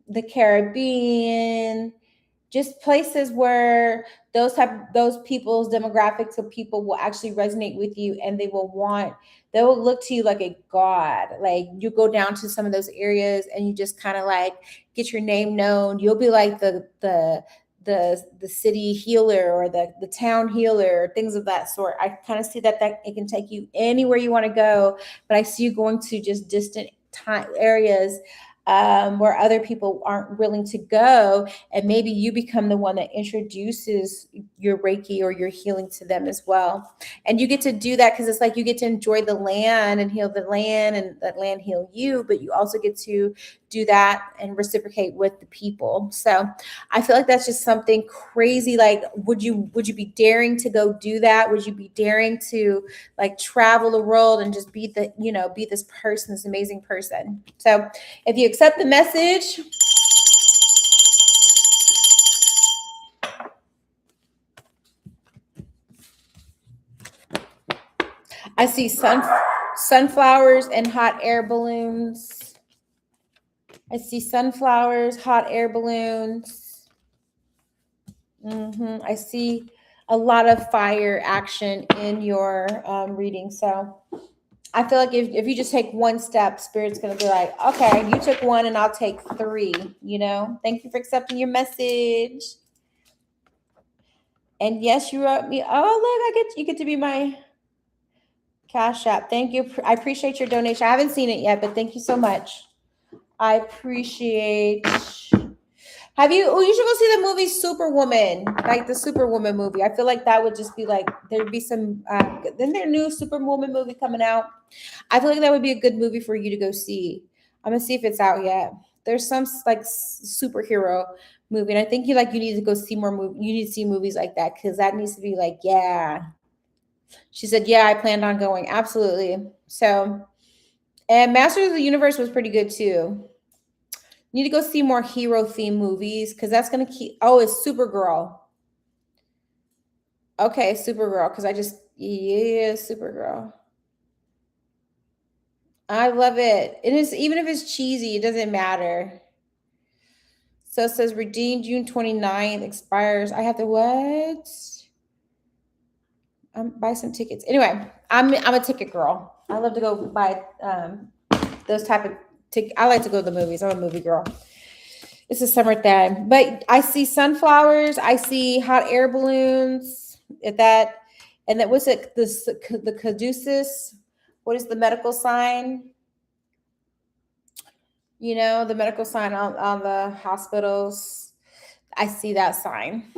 the Caribbean, just places where those people's demographics of people will actually resonate with you, and they will look to you like a god. Like, you go down to some of those areas and you just kind of like get your name known. You'll be like the city healer or the town healer, things of that sort. I kind of see that it can take you anywhere you want to go, but I see you going to just distant areas where other people aren't willing to go, and maybe you become the one that introduces your Reiki or your healing to them as well. And you get to do that because it's like you get to enjoy the land and heal the land, and that land heal you, but you also get to do that and reciprocate with the people. So I feel like that's just something crazy. Like, would you be daring to go do that? Would you be daring to like travel the world and just be this person, this amazing person? So if you accept the message, I see sunflowers and hot air balloons. I see sunflowers, hot air balloons. I see a lot of fire action in your reading. So I feel like if you just take one step, Spirit's going to be like, okay, you took one and I'll take three, you know? Thank you for accepting your message. And yes, you wrote me. Oh, look, you get to be my Cash App. Thank you. I appreciate your donation. I haven't seen it yet, but thank you so much. I appreciate. Have you? Oh, you should go see the movie Superwoman, like the Superwoman movie. I feel like that would just be like there'd be some. Then their new Superwoman movie coming out. I feel like that would be a good movie for you to go see. I'm gonna see if it's out yet. There's some like superhero movie, and I think you need to go see more movie. You need to see movies like that because that needs to be like, yeah. She said, yeah, I planned on going. Absolutely. So, and Masters of the Universe was pretty good too. Need to go see more hero theme movies because that's gonna keep. Oh, it's Supergirl. Okay, Supergirl. Because Supergirl. I love it. It is, even if it's cheesy, it doesn't matter. So it says redeemed June 29th, expires. I have to what? Buy some tickets. Anyway, I'm a ticket girl. I love to go buy those type of tickets. I like to go to the movies. I'm a movie girl. It's a summer thing. But I see sunflowers. I see hot air balloons. And that what's it? The caduceus. What is the medical sign? You know, the medical sign on the hospitals. I see that sign.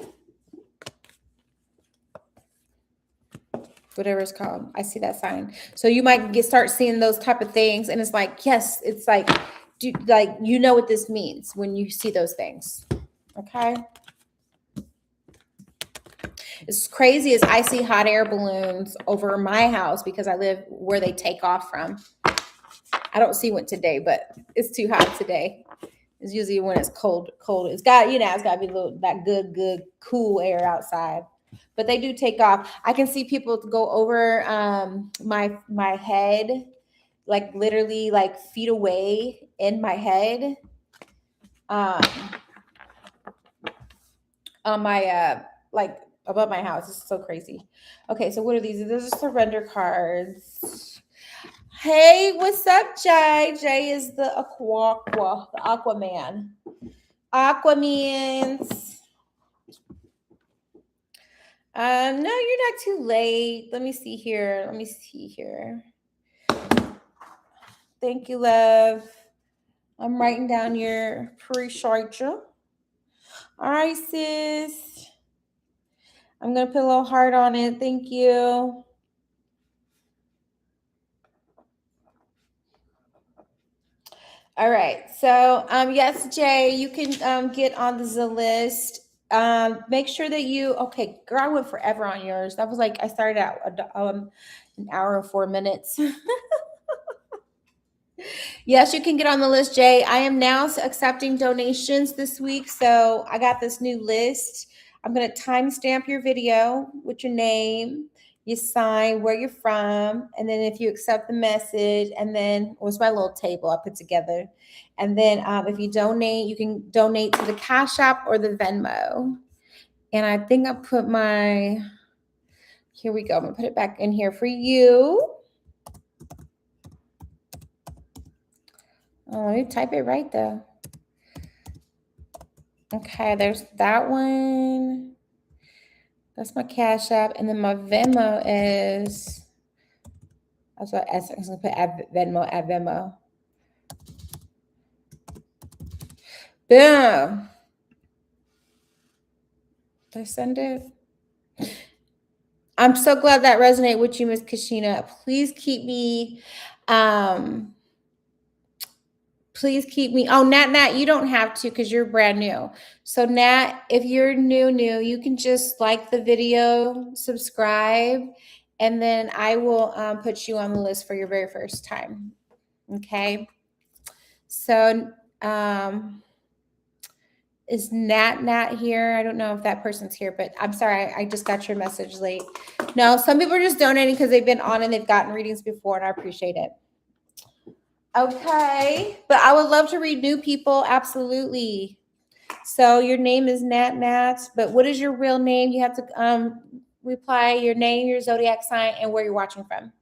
Whatever it's called. I see that sign. So you might start seeing those type of things. And it's like, yes, it's like, you know what this means when you see those things. Okay. It's crazy as I see hot air balloons over my house because I live where they take off from. I don't see one today, but it's too hot today. It's usually when it's cold. It's got to be that good, cool air outside. But they do take off. I can see people go over my head, like literally like feet away in my head. On my like above my house. It's so crazy. Okay, so what are these? Those are surrender cards. Hey, what's up, Jay? Jay is the Aquaman. Aquamans. No, you're not too late. Let me see here. Thank you, love. I'm writing down your appreciate you. All right, sis. I'm going to put a little heart on it. Thank you. All right. So, yes, Jay, you can get on the list. Make sure that okay, girl, I went forever on yours. That was like, I started out an hour and 4 minutes. Yes, you can get on the list, Jay. I am now accepting donations this week. So I got this new list. I'm going to timestamp your video with your name, your sign, where you're from, and then if you accept the message, and then what's my little table I put together. And then if you donate, you can donate to the Cash App or the Venmo. And I think I put here we go. I'm going to put it back in here for you. Oh, let me type it right though. Okay, there's that one. That's my Cash App. And then my Venmo is, that's what I was going to put add Venmo. Boom. Did I send it? I'm so glad that resonated with you, Miss Kashina. Please keep me, oh, Nat, you don't have to because you're brand new. So Nat, if you're new, you can just like the video, subscribe, and then I will put you on the list for your very first time. Okay. So is Nat here? I don't know if that person's here, but I'm sorry. I just got your message late. No, some people are just donating because they've been on and they've gotten readings before, and I appreciate it. Okay, but I would love to read new people. Absolutely. So your name is Nat, but what is your real name? You have to reply your name, your zodiac sign, and where you're watching from.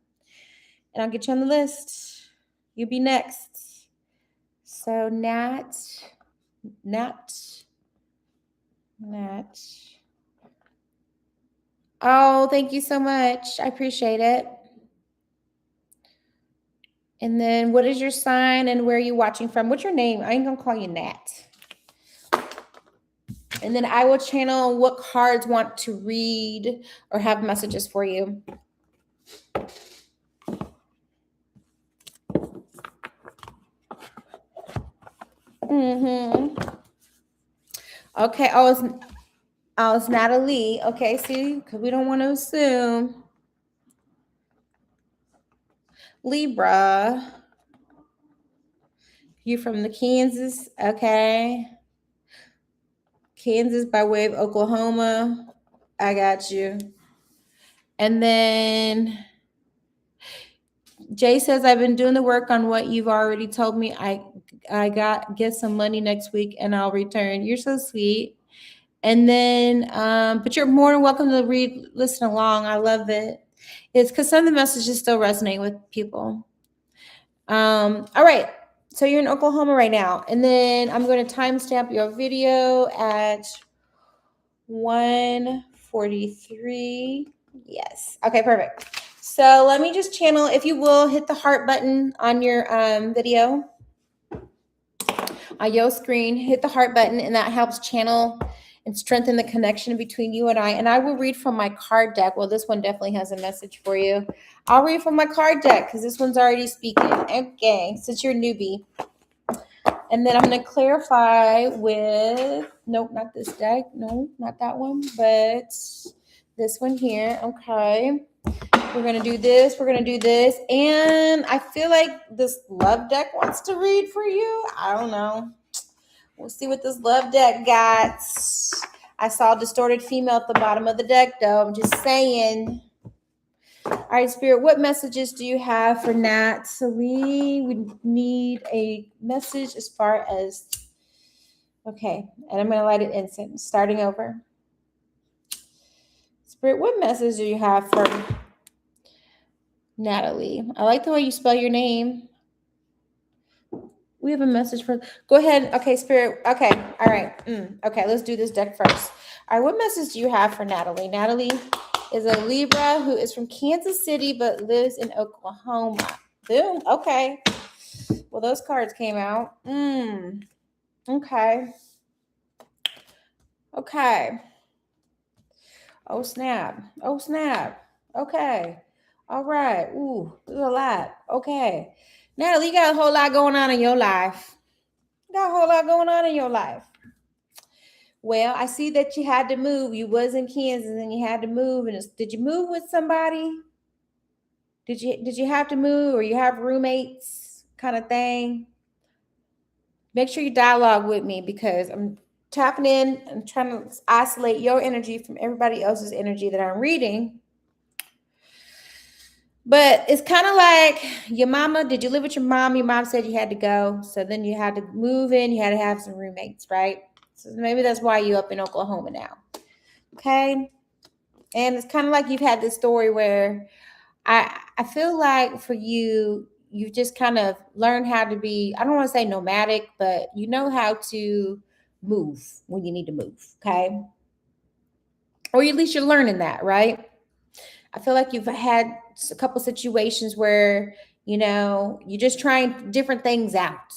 And I'll get you on the list. You'll be next. So Nat. Oh, thank you so much. I appreciate it. And then what is your sign and where are you watching from? What's your name? I ain't gonna call you Nat. And then I will channel what cards want to read or have messages for you. Okay. It's Natalie. Okay, see, because we don't want to assume. Libra. You from the Kansas? Okay. Kansas by way of Oklahoma. I got you. And then Jay says, I've been doing the work on what you've already told me. I get some money next week and I'll return. You're so sweet. And then, but you're more than welcome to listen along. I love it. It's because some of the messages still resonate with people. All right. So you're in Oklahoma right now. And then I'm going to timestamp your video at 1:43. Yes. Okay, perfect. So let me just channel, if you will, hit the heart button on your video. On your screen, hit the heart button, and that helps channel and strengthen the connection between you and I. And I will read from my card deck. Well, this one definitely has a message for you. I'll read from my card deck because this one's already speaking. Okay, since you're a newbie. And then I'm going to clarify with, nope, not this deck. No, not that one, but this one here. Okay. We're going to do this. We're going to do this. And I feel like this love deck wants to read for you. I don't know. We'll see what this love deck got. I saw distorted female at the bottom of the deck, though. I'm just saying. All right, Spirit, what messages do you have for Nat? So we would need a message as far as, okay, and I'm going to light it instant, starting over. Spirit, what message do you have for Natalie? I like the way you spell your name. We have a message for, go ahead. Okay, Spirit. Okay. All right. Okay, let's do this deck first. All right, what message do you have for Natalie? Natalie is a Libra who is from Kansas City but lives in Oklahoma. Boom. Okay. Well, those cards came out. Okay. Okay. Oh, snap. Oh, snap. Okay. All right. Ooh, there's a lot. Okay. Natalie, you got a whole lot going on in your life. Well, I see that you had to move. You was in Kansas and you had to move. And did you move with somebody? Did you have to move, or you have roommates kind of thing? Make sure you dialogue with me because I'm tapping in and trying to isolate your energy from everybody else's energy that I'm reading. But it's kind of like your mama. Did you live with your mom? Your mom said you had to go. So then you had to move in. You had to have some roommates, right? So maybe that's why you're up in Oklahoma now. Okay. And it's kind of like you've had this story where I feel like for you, you just kind of learned how to be, I don't want to say nomadic, but you know how to move when you need to move. Okay. Or at least you're learning that, right? I feel like you've had a couple situations where, you're just trying different things out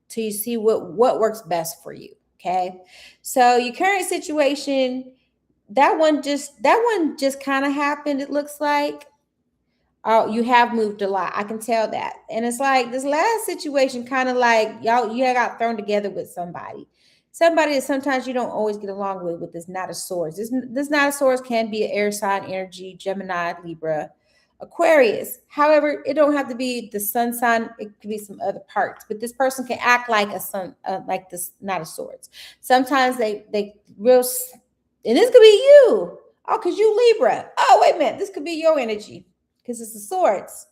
till you see what works best for you. Okay. So your current situation, that one just kind of happened. It looks like, oh, you have moved a lot. I can tell that. And it's like this last situation kind of like you got thrown together with somebody that sometimes you don't always get along with this Knight of Swords. This Knight of Swords can be an air sign energy, Gemini, Libra, Aquarius. However, it don't have to be the sun sign. It could be some other parts, but this person can act like a sun, like this Knight of Swords. Sometimes they real, and this could be you. Oh, because you Libra. Oh, wait a minute. This could be your energy because it's the swords.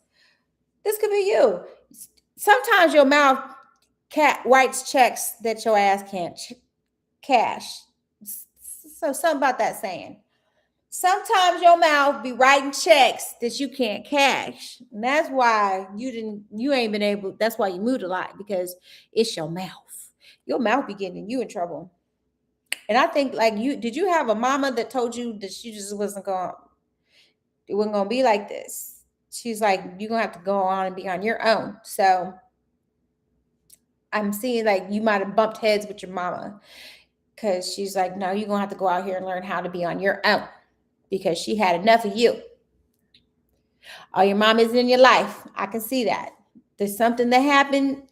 This could be you. Sometimes your mouth writes checks that your ass can't cash. So something about that saying. Sometimes your mouth be writing checks that you can't cash. And that's why you ain't been able, that's why you moved a lot, because it's your mouth. Your mouth be getting you in trouble. And I think, like, did you have a mama that told you that she just it wasn't gonna be like this? She's like, you're gonna have to go on and be on your own. So I'm seeing like you might have bumped heads with your mama, because she's like, no, you're gonna have to go out here and learn how to be on your own, because she had enough of you. Oh, your mom isn't in your life. I can see that. There's something that happened.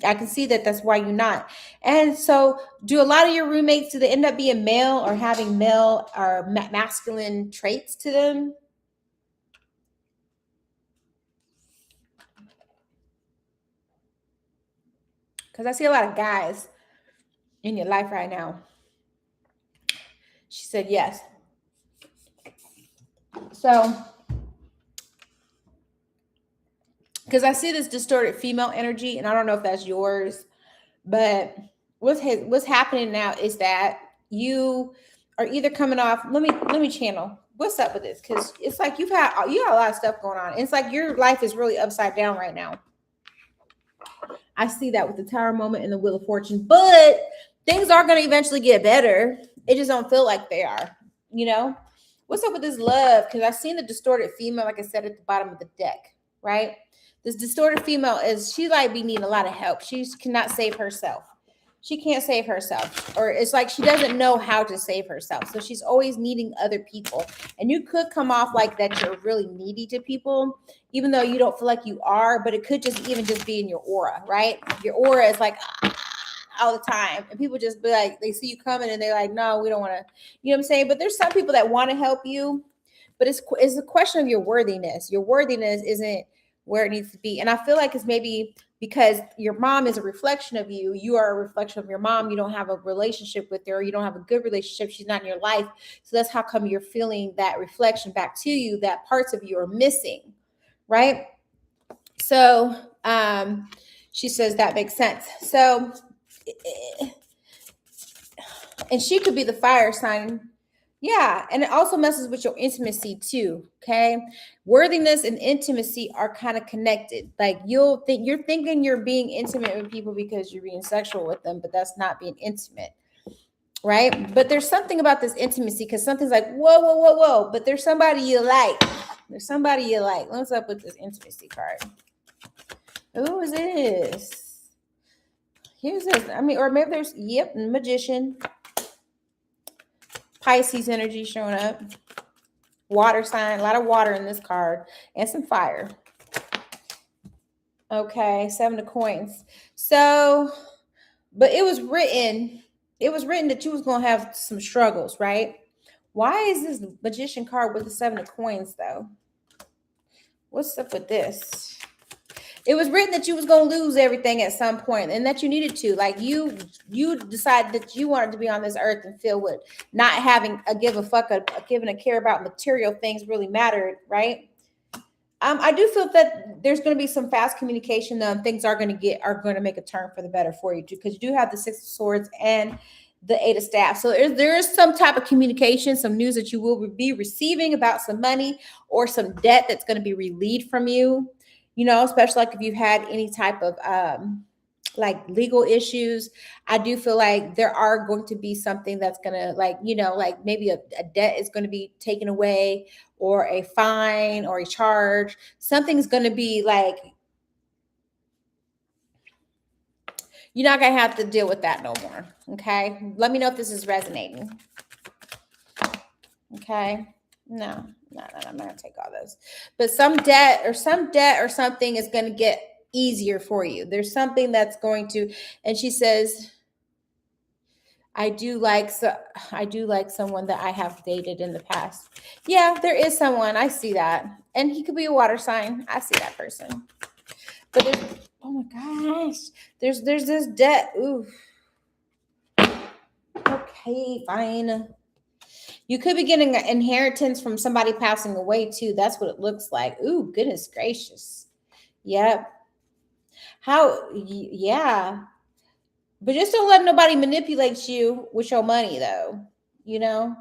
I can see that that's why you're not. And so, do a lot of your roommates, do they end up being male or having male or masculine traits to them? Because I see a lot of guys in your life right now. She said yes. So, because I see this distorted female energy, and I don't know if that's yours, but what's happening now is that you are either coming off. Let me channel. What's up with this? Because it's like you got a lot of stuff going on. It's like your life is really upside down right now. I see that with the Tower moment and the Wheel of Fortune, but things are going to eventually get better. It just don't feel like they are. You know, what's up with this love? Because I've seen the distorted female, like I said, at the bottom of the deck, right? This distorted female she like be needing a lot of help. She cannot save herself. She can't save herself, or it's like she doesn't know how to save herself. So she's always needing other people. And you could come off like that you're really needy to people, even though you don't feel like you are, but it could just even just be in your aura, right? Your aura is like all the time. And people just be like, they see you coming and they're like, no, we don't want to, you know what I'm saying? But there's some people that want to help you, but it's a question of your worthiness. Your worthiness isn't where it needs to be. And I feel like it's maybe because your mom is a reflection of you. You are a reflection of your mom. You don't have a relationship with her. You don't have a good relationship. She's not in your life. So that's how come you're feeling that reflection back to you, that parts of you are missing, right? So she says that makes sense. So, and she could be the fire sign. Yeah, and it also messes with your intimacy too. Okay, worthiness and intimacy are kind of connected. Like you're thinking you're being intimate with people because you're being sexual with them, but that's not being intimate, right? But there's something about this intimacy, because something's like whoa, whoa, whoa, whoa. But there's somebody you like. There's somebody you like. What's up with this intimacy card? Who is this? Here's this. I mean, or maybe there's magician. Pisces energy showing up. Water sign, a lot of water in this card, and some fire. Okay, 7 of coins. So, but it was written that you was going to have some struggles, right? Why is this magician card with the 7 of coins though? What's up with this? It was written that you was going to lose everything at some point, and that you needed to. Like you decided that you wanted to be on this earth and feel what not having a give a fuck, giving a care about material things really mattered, right? I do feel that there's going to be some fast communication, though, and things are going to make a turn for the better for you too, because you do have the 6 of Swords and the 8 of Staffs. So there is some type of communication, some news that you will be receiving about some money or some debt that's going to be relieved from you. You know, especially like if you've had any type of like legal issues. I do feel like there are going to be something that's going to, like, you know, like maybe a debt is going to be taken away, or a fine or a charge. Something's going to be like, you're not going to have to deal with that no more. Okay. Let me know if this is resonating. Okay. No, I'm not going to take all those. But some debt or something is going to get easier for you. There's something that's going to, and she says, I do like someone that I have dated in the past. Yeah, there is someone. I see that. And he could be a water sign. I see that person. But oh my gosh. There's this debt. Ooh. Okay, fine. You could be getting an inheritance from somebody passing away too. That's what it looks like. Ooh, goodness gracious. Yep. Yeah. But just don't let nobody manipulate you with your money though. You know?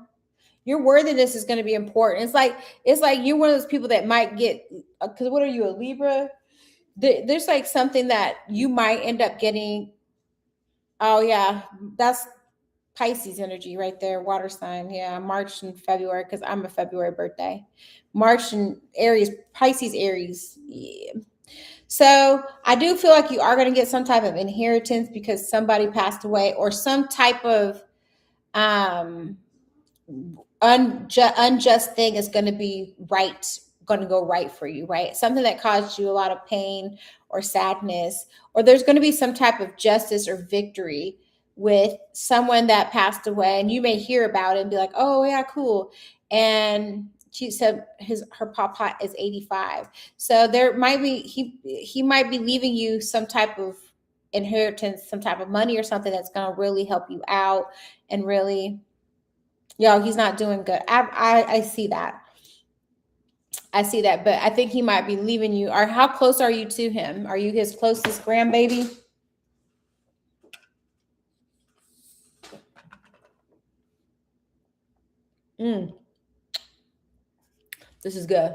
Your worthiness is going to be important. It's like you're one of those people that might get, because what are you, a Libra? There's like something that you might end up getting. Oh yeah, that's Pisces energy right there, water sign. Yeah, March and February, because I'm a February birthday. March and Aries, Pisces, Aries. Yeah. So I do feel like you are going to get some type of inheritance because somebody passed away, or some type of um unjust thing is going to be right, going to go right for you, right? Something that caused you a lot of pain or sadness, or there's going to be some type of justice or victory with someone that passed away, and you may hear about it and be like, oh yeah, cool. And she said her papa is 85, so there might be, he might be leaving you some type of inheritance, some type of money or something that's going to really help you out and really. Yo, he's not doing good. I see that. I see that, but I think he might be leaving you. Or how close are you to him? Are you his closest grandbaby? Mm, this is good.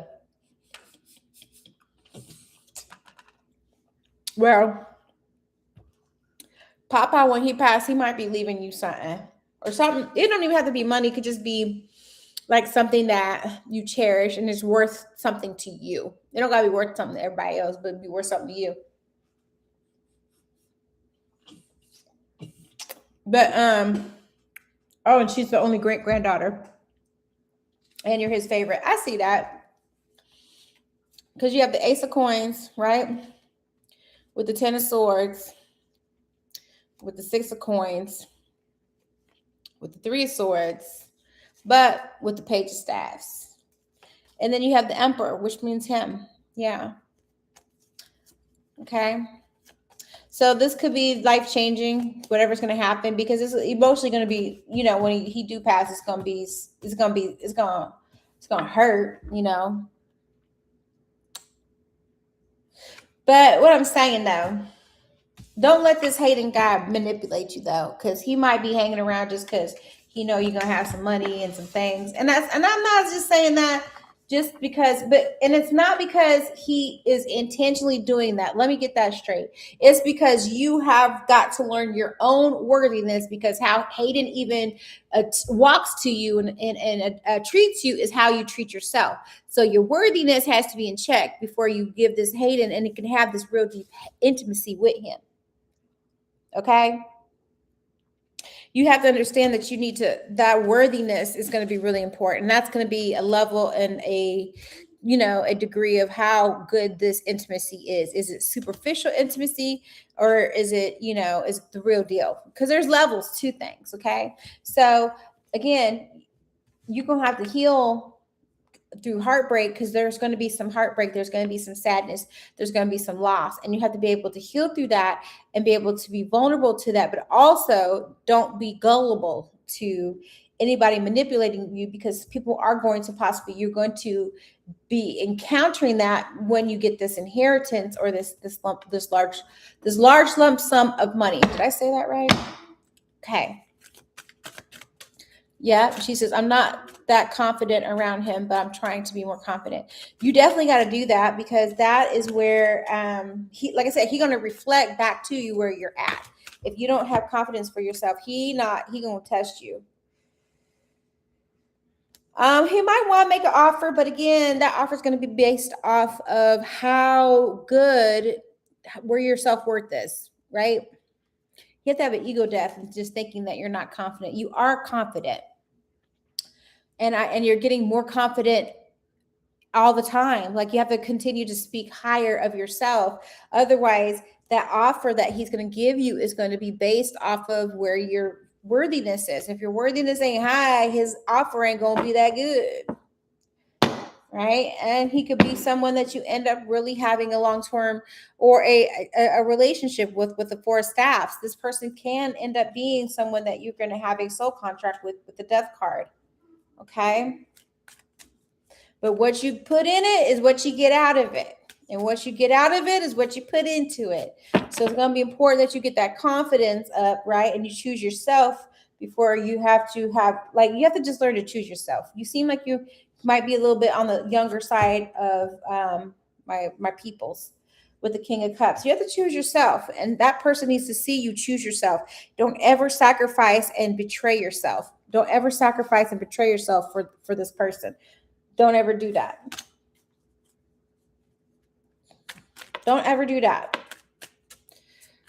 Well, Papa, when he passed, he might be leaving you something or something. It don't even have to be money. It could just be like something that you cherish and is worth something to you. It don't gotta be worth something to everybody else, but be worth something to you. But oh, and she's the only great granddaughter, and you're his favorite. I see that because you have the Ace of Coins, right? With the Ten of Swords, with the Six of Coins, with the Three of Swords, but with the Page of Staffs. And then you have the Emperor, which means him. Yeah. Okay. So this could be life changing, whatever's going to happen, because it's emotionally going to be, when he do pass, it's going to be, it's going to hurt, But what I'm saying though, don't let this hating guy manipulate you though, because he might be hanging around just because he know you're gonna have some money and some things. And I'm not just saying that just because, and it's not because he is intentionally doing that. Let me get that straight. It's because you have got to learn your own worthiness, because how Hayden even walks to you and treats you is how you treat yourself. So your worthiness has to be in check before you give this Hayden, and it can have this real deep intimacy with him. Okay, you have to understand that that worthiness is going to be really important. That's going to be a level and a degree of how good this intimacy is it superficial intimacy, or is it the real deal? Because there's levels to things. Okay, so again, you're going to have to heal through heartbreak, because there's going to be some heartbreak, there's going to be some sadness, there's going to be some loss, and you have to be able to heal through that and be able to be vulnerable to that, but also don't be gullible to anybody manipulating you, because people are going to possibly, you're going to be encountering that when you get this inheritance, or this large lump sum of money. Did I say that right? Okay. Yeah, she says, I'm not that confident around him, but I'm trying to be more confident. You definitely got to do that, because that is where he, like I said, he's going to reflect back to you where you're at. If you don't have confidence for yourself, he going to test you. He might want to make an offer, but again, that offer is going to be based off of how good, where your self-worth is, right? You have to have an ego death and just thinking that you're not confident. You are confident. And you're getting more confident all the time. Like, you have to continue to speak higher of yourself. Otherwise, that offer that he's going to give you is going to be based off of where your worthiness is. If your worthiness ain't high, his offer ain't going to be that good. Right? And he could be someone that you end up really having a long-term or a relationship with the Four of Staffs. This person can end up being someone that you're going to have a soul contract with the Death card. Okay. But what you put in it is what you get out of it. And what you get out of it is what you put into it. So it's going to be important that you get that confidence up, right? And you choose yourself before you have to have, like, you have to just learn to choose yourself. You seem like you might be a little bit on the younger side of my peoples with the King of Cups. You have to choose yourself. And that person needs to see you choose yourself. Don't ever sacrifice and betray yourself. Don't ever sacrifice and betray yourself for this person. Don't ever do that. Don't ever do that.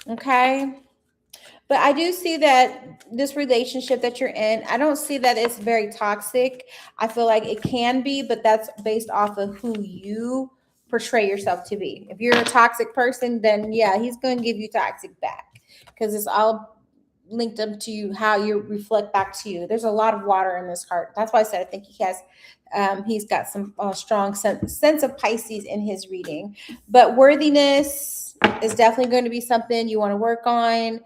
Okay. But I do see that this relationship that you're in, I don't see that it's very toxic. I feel like it can be, but that's based off of who you portray yourself to be. If you're a toxic person, then yeah, he's going to give you toxic back because it's all linked up to you, how you reflect back to you. There's a lot of water in this heart. That's why I said I think he's got some strong sense of Pisces in his reading. But worthiness is definitely going to be something you want to work on.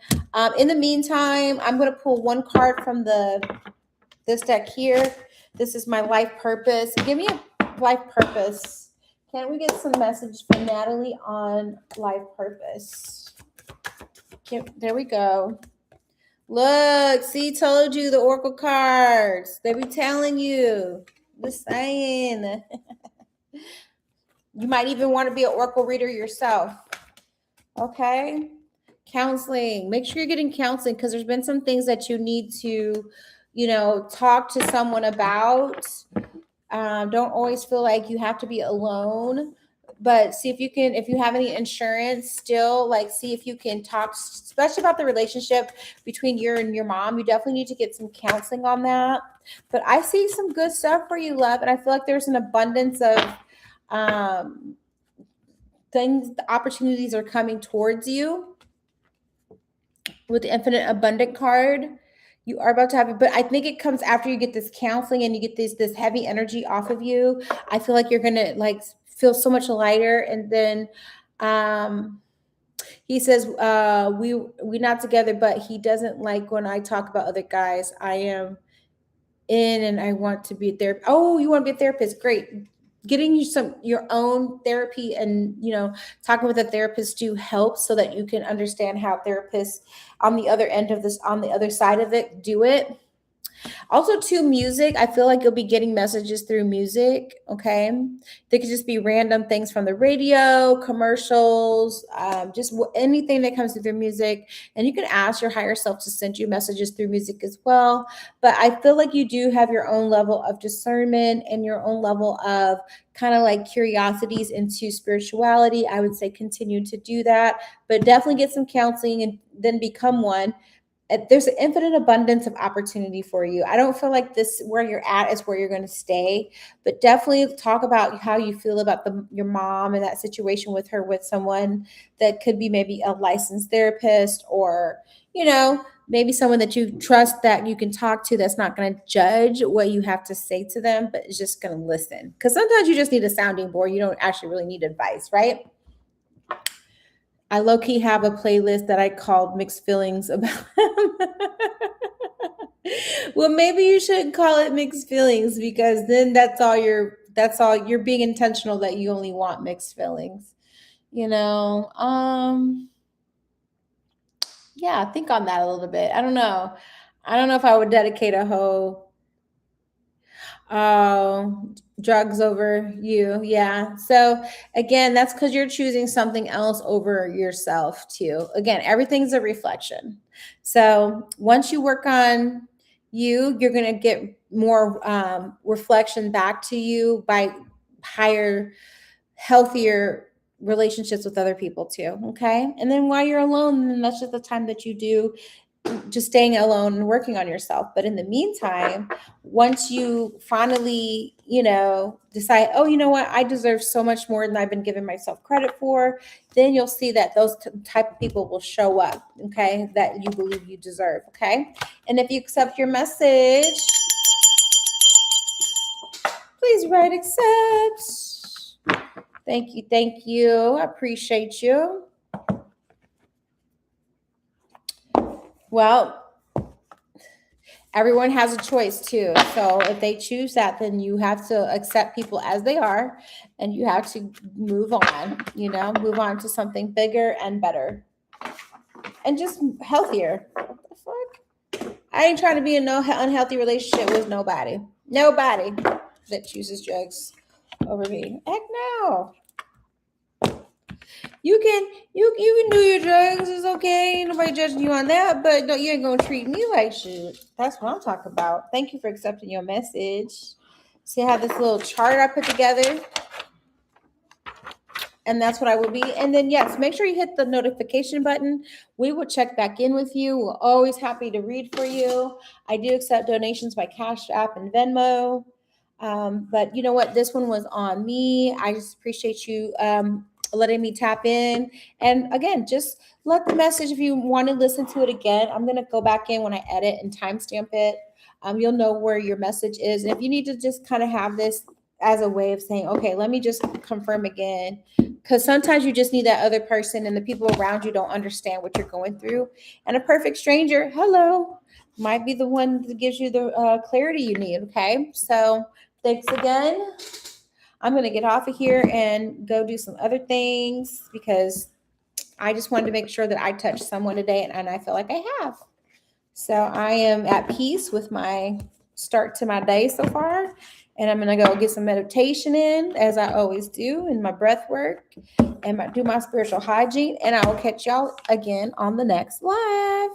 In the meantime, I'm going to pull one card from this deck here. This is my life purpose. Give me a life purpose. Can we get some message from Natalie on life purpose? There we go. Look, see, told you the Oracle cards. They be telling you. Just saying. You might even want to be an Oracle reader yourself. Okay. Counseling. Make sure you're getting counseling because there's been some things that you need to, talk to someone about. Don't always feel like you have to be alone. But see if you have any insurance still, like see if you can talk, especially about the relationship between you and your mom. You definitely need to get some counseling on that. But I see some good stuff for you, love. And I feel like there's an abundance of things, the opportunities are coming towards you with the infinite abundant card. You are about to have it, but I think it comes after you get this counseling and you get this heavy energy off of you. I feel like you're gonna feel so much lighter. And then he says, we not together, but he doesn't like when I talk about other guys. I am in and I want to be a therapist. Oh, you want to be a therapist? Great. Getting you your own therapy and talking with a therapist do help so that you can understand how therapists on the other end of this, on the other side of it, do it. Also, too, music. I feel like you'll be getting messages through music. Okay. They could just be random things from the radio, commercials, just anything that comes through music. And you can ask your higher self to send you messages through music as well. But I feel like you do have your own level of discernment and your own level of kind of like curiosities into spirituality. I would say continue to do that, but definitely get some counseling and then become one. There's an infinite abundance of opportunity for you. I don't feel like this where you're at is where you're going to stay, but definitely talk about how you feel about your mom and that situation with her, with someone that could be maybe a licensed therapist or, maybe someone that you trust that you can talk to that's not going to judge what you have to say to them, but is just going to listen. Because sometimes you just need a sounding board. You don't actually really need advice, right? I low-key have a playlist that I called Mixed Feelings about him. Well, maybe you shouldn't call it Mixed Feelings because then that's all you're being intentional that you only want mixed feelings. Yeah, think on that a little bit. I don't know. I don't know if I would dedicate a whole drugs over you. Yeah. So again, that's because you're choosing something else over yourself too. Again, everything's a reflection. So once you work on you're going to get more reflection back to you by higher, healthier relationships with other people too. Okay. And then while you're alone, then that's just the time that you do just staying alone and working on yourself. But in the meantime, once you finally, decide, oh, you know what, I deserve so much more than I've been giving myself credit for, then you'll see that those type of people will show up, okay, that you believe you deserve, okay? And if you accept your message, please write accept. Thank you. Thank you. I appreciate you. Well, everyone has a choice too. So if they choose that, then you have to accept people as they are and you have to move on, move on to something bigger and better and just healthier. What the fuck? I ain't trying to be in no unhealthy relationship with nobody. Nobody that chooses drugs over me. Heck no. You can do your drugs. It's okay. Ain't nobody judging you on that, but no, you ain't gonna treat me like shit. That's what I'm talking about. Thank you for accepting your message. See, I have this little chart I put together, and that's what I will be. And then yes, make sure you hit the notification button. We will check back in with you. We're always happy to read for you. I do accept donations by Cash App and Venmo. But you know what? This one was on me. I just appreciate you letting me tap in. And again, just let the message, if you want to listen to it again, I'm going to go back in when I edit and timestamp it. You'll know where your message is. And if you need to just kind of have this as a way of saying, okay, let me just confirm again. Because sometimes you just need that other person and the people around you don't understand what you're going through. And a perfect stranger, hello, might be the one that gives you the clarity you need. Okay. So thanks again. I'm going to get off of here and go do some other things because I just wanted to make sure that I touched someone today, and I feel like I have. So I am at peace with my start to my day so far, and I'm going to go get some meditation in, as I always do, and my breath work, and do my spiritual hygiene, and I will catch y'all again on the next live.